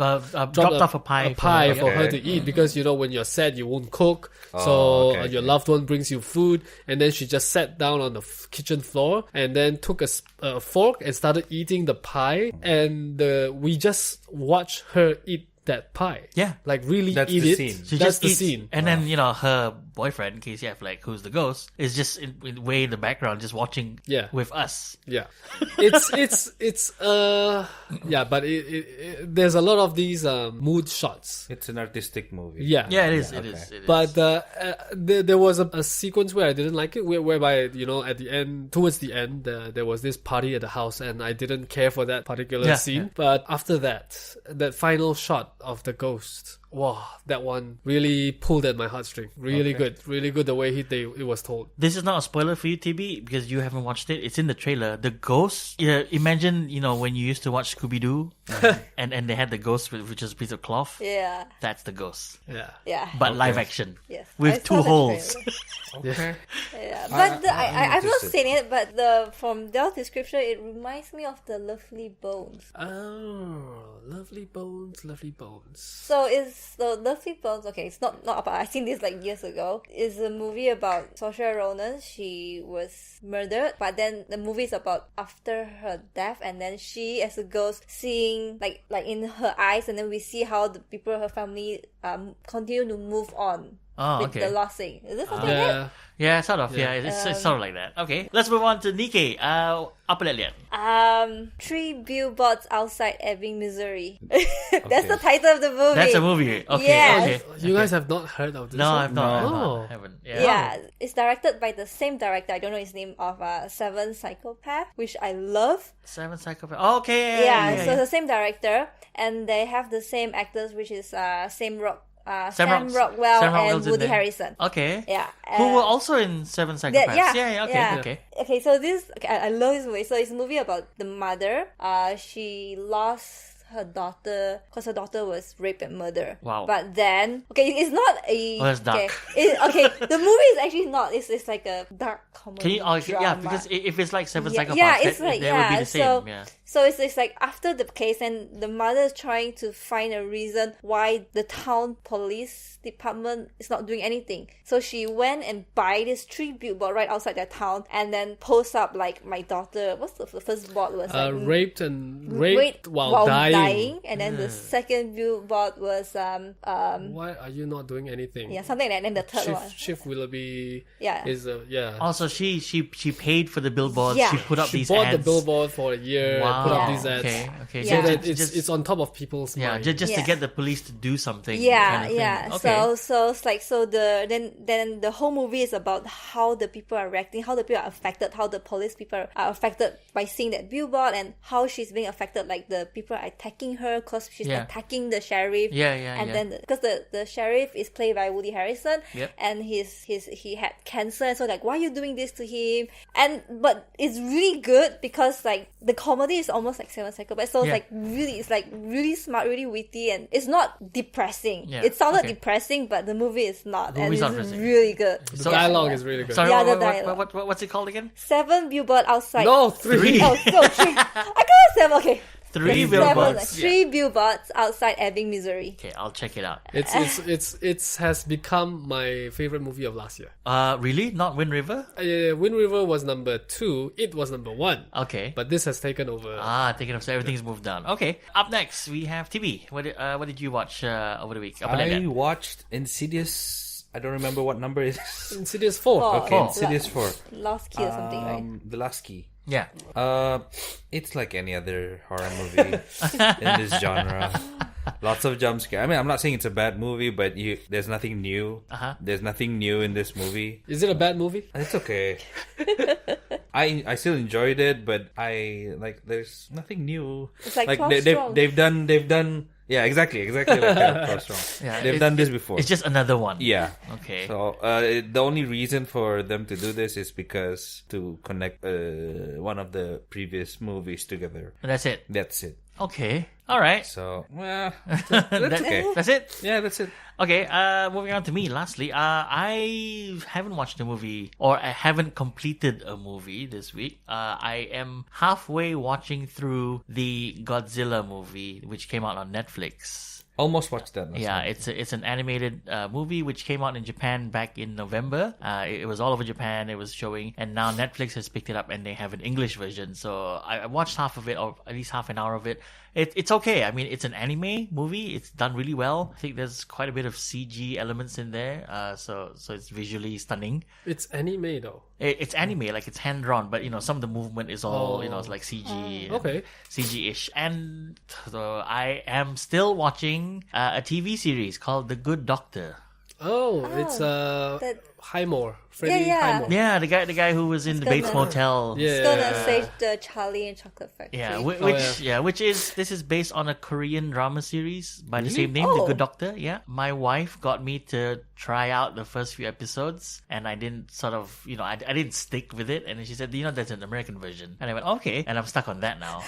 A: Dropped off a pie.
B: for her
C: Okay.
B: to eat, because when you're sad you won't cook.
C: Oh,
B: So
C: okay,
B: your loved one brings you food, and then she just sat down on the kitchen floor and then took a fork and started eating the pie, and we just watched her eat that pie.
A: Yeah.
B: Like really
C: That's
B: eat
C: the
B: it.
C: scene.
A: She
B: That's
A: just
B: the
A: eats,
B: scene.
A: and then her boyfriend Casey Affleck, who's the ghost, is just way in the background, just watching
B: Yeah.
A: with us.
B: Yeah, it's but there's a lot of these mood shots.
C: It's an artistic movie.
B: Yeah,
A: Yeah, it is.
C: okay.
A: It is.
B: But there was a sequence where I didn't like it, whereby at the end, towards the end, there was this party at the house, and I didn't care for that particular scene.
A: Yeah.
B: But after that final shot of the ghost, wow, that one really pulled at my heartstring. Really good the way it was told.
A: This is not a spoiler for you, TB, because you haven't watched it. It's in the trailer. The ghost. Imagine when you used to watch Scooby Doo, and they had the ghost, which is a piece of cloth.
E: Yeah.
A: That's the ghost,
B: Yeah,
E: Yeah.
A: but live action.
E: Yes. I
A: With
E: saw
A: 2
E: the
A: holes.
E: trailer.
C: Okay.
E: Yeah, but I've not
C: interested.
E: seen it. But from Dell's description, it reminds me of the Lovely Bones.
B: oh, lovely bones.
E: So it's the Lovely Bones. Okay, it's not about. I seen this like years ago. It's a movie about Saoirse Ronan. She was murdered, but then the movie is about after her death, and then she as a ghost seeing like in her eyes, and then we see how the people, her family, continue to move on.
A: Oh,
E: with
A: okay.
E: the lost thing. Is it something like that?
B: Yeah.
A: Yeah, sort of. Yeah, it's sort of like that. Okay, let's move on to Neekay. Apa Liat Liat.
E: 3 billboards outside Ebbing, Missouri. That's the title of the movie.
A: That's a movie. Okay.
E: Yes.
A: Okay.
B: You guys have not heard of this?
A: No,
B: one?
A: I've not.
B: No.
A: I haven't. Yeah.
E: Yeah, it's directed by the same director. I don't know his name, of Seven Psychopath, which I love.
A: 7 Psychopath. Oh, okay.
E: Yeah, so the same director, and they have the same actors, which is Sam Rockwell
A: Rockwell's
E: and
A: in
E: Woody
A: there.
E: Harrelson.
A: Okay.
E: Yeah,
A: Who were also in 7 Psychopaths.
E: yeah,
A: Okay.
E: yeah.
A: Okay.
E: Okay, so I love this movie. So it's a movie about the mother. She lost her daughter because her daughter was raped and murdered.
A: Wow.
E: But then, okay, it's not a.
A: Oh, that's dark.
E: Okay, the movie is actually not. It's like a dark comedy.
A: Can you? Oh,
E: drama.
A: yeah, because if it's like 7 Psychopaths,
E: Yeah, it's like
A: that would be the same.
E: So,
A: Yeah.
E: so it's like after the case, and the mother is trying to find a reason why the town police department is not doing anything. So she went and buy this 3 billboard right outside their town, and then post up like, my daughter. What's the first board was like
B: Raped while dying.
E: and then the second billboard was
B: Why are you not doing anything?
E: yeah, something like that. And then the third one,
B: Shift Willoughby
E: Yeah.
B: is
A: Also, she paid for the billboards.
E: Yeah.
A: She put up
B: she
A: these
B: bought
A: ads.
B: the billboard for a year,
A: Wow.
B: put up
E: Yeah.
B: these ads.
A: Okay.
E: Yeah.
B: So that
A: just,
B: it's on top of people's
A: yeah,
B: mind.
A: just to
E: Yeah.
A: get the police to do something.
E: Yeah,
A: kind of thing.
E: yeah.
A: Okay.
E: So it's like, then the whole movie is about how the people are reacting, how the people are affected, how the police people are affected by seeing that billboard, and how she's being affected. Like the people are attacking her because she's
A: Yeah.
E: attacking the sheriff.
A: Yeah.
E: And then because the sheriff is played by Woody Harrelson,
A: Yep.
E: and he had cancer, and so like, why are you doing this to him? But it's really good because like the comedy is almost like Seven Psychopaths, so
A: Yeah.
E: it's like really smart, really witty, and it's not depressing.
A: Yeah,
E: It sounded
A: okay.
E: depressing, but the movie is not,
A: The
E: and
A: movie's
E: it's
A: not depressing.
E: really good.
B: The dialogue is really good.
A: Sorry,
E: Yeah, the
A: what,
E: dialogue.
A: what's it called again?
E: 7 billboard outside.
B: No, 3.
E: Oh, so 3. I got 7. Okay.
A: 3
E: Seven,
A: billboards.
E: 3 billboards outside Ebbing, Missouri.
A: Okay, I'll check it out.
B: It has become my favorite movie of last year.
A: Really? Not Wind River?
B: Wind River was number 2. It was number 1.
A: Okay.
B: But this has taken over.
A: Thinking of so everything's moved on. Okay. Up next, we have TB. What did you watch over the week?
C: I watched Insidious. I don't remember what number it is.
B: Insidious 4.
C: Okay, Insidious 4.
E: Last Key or something, right?
C: The Last Key.
A: Yeah.
C: It's like any other horror movie in this genre. Lots of jump scare. I mean, I'm not saying it's a bad movie, but there's nothing new. There's nothing new in this movie.
B: Is it a bad movie?
C: It's okay. I still enjoyed it, but there's nothing new.
E: It's like
C: they've done. Yeah, exactly like that.
A: Yeah,
C: They've done this before.
A: It's just another one.
C: Yeah.
A: Okay.
C: So the only reason for them to do this is because to connect one of the previous movies together.
A: And that's it.
C: That's it.
A: Okay. All right.
C: So, that's okay.
A: That's it.
C: Yeah, that's it.
A: Okay, moving on to me. Lastly, I haven't watched a movie, or I haven't completed a movie this week. I am halfway watching through the Godzilla movie, which came out on Netflix.
C: Almost watched that.
A: Yeah, it's an animated movie which came out in Japan back in November. It was all over Japan. It was showing, and now Netflix has picked it up and they have an English version. So I watched half of it, or at least half an hour of it. It's okay. I mean, it's an anime movie. It's done really well. I think there's quite a bit of CG elements in there. So it's visually stunning.
B: It's anime though.
A: It's anime, like it's hand drawn, but some of the movement is all it's like CG.
B: Okay.
A: CG-ish. And so I am still watching a TV series called The Good Doctor.
B: It's Highmore. Freddie
E: Yeah.
B: Highmore.
A: Yeah, the guy who was in the Bates Motel.
B: Yeah.
E: It's gonna save the Charlie and Chocolate Factory.
A: Yeah, this is based on a Korean drama series by the same name, The Good Doctor. Yeah, my wife got me to try out the first few episodes, and I didn't I didn't stick with it. And then she said, there's an American version, and I went okay, and I'm stuck on that now.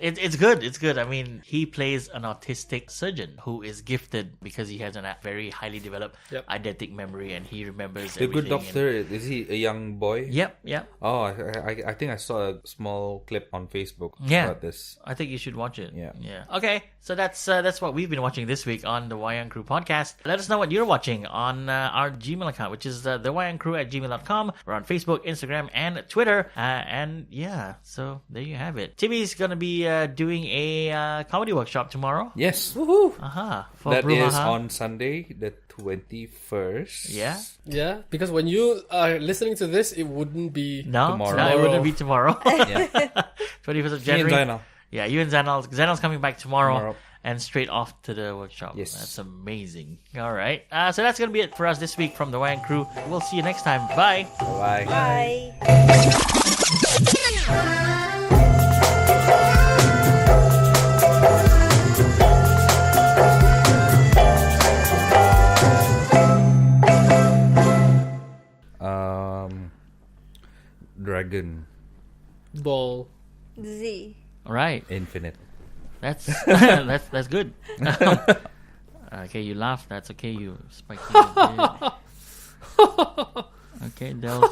A: It's good. It's good. I mean, he plays an autistic surgeon who is gifted because he has a very highly developed eidetic memory, and he remembers
C: The Good
A: everything.
C: Doctor, is he a young boy?
A: Yep.
C: Oh, I think I saw a small clip on Facebook
A: Yeah.
C: about this.
A: I think you should watch it.
C: Yeah.
A: Okay, so that's what we've been watching this week on the Wayang Crew podcast. Let us know what you're watching on our Gmail account, which is thewayangcrew@gmail.com. We're on Facebook, Instagram, and Twitter. So there you have it. Timmy's gonna be doing a comedy workshop tomorrow.
C: Yes.
B: Woohoo!
A: For
C: That is
A: Brouhaha.
C: on Sunday, the 21st.
A: Yeah.
B: Yeah, because when you are listening to this, it wouldn't be
C: Tomorrow.
A: No, it wouldn't be tomorrow.
C: Yeah.
A: 21st of
C: Me and
A: January.
C: Zainal.
A: Yeah, you and Zainal. Zainal's coming back tomorrow. And straight off to the workshop.
C: Yes.
A: That's amazing. All right. So that's going to be it for us this week from the Wayang Crew. We'll see you next time. Bye.
C: Bye.
E: Bye.
C: Dragon
B: ball.
E: Z.
A: All right.
C: Infinite.
A: That's that's good. Okay, you laugh. That's okay. You spiky. Okay, Del.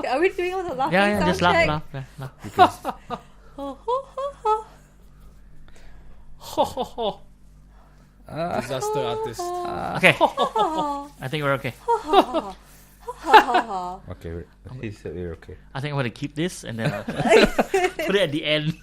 E: Are we doing all the laughing
A: Yeah,
E: sound
A: just
E: check?
A: laugh.
E: Ho, ho, ho, ho.
B: Ho ho ho. Disaster artist.
A: Okay, I think we're okay.
C: Okay, he said we're okay.
A: I think I'm gonna keep this and then I'll put it at the end.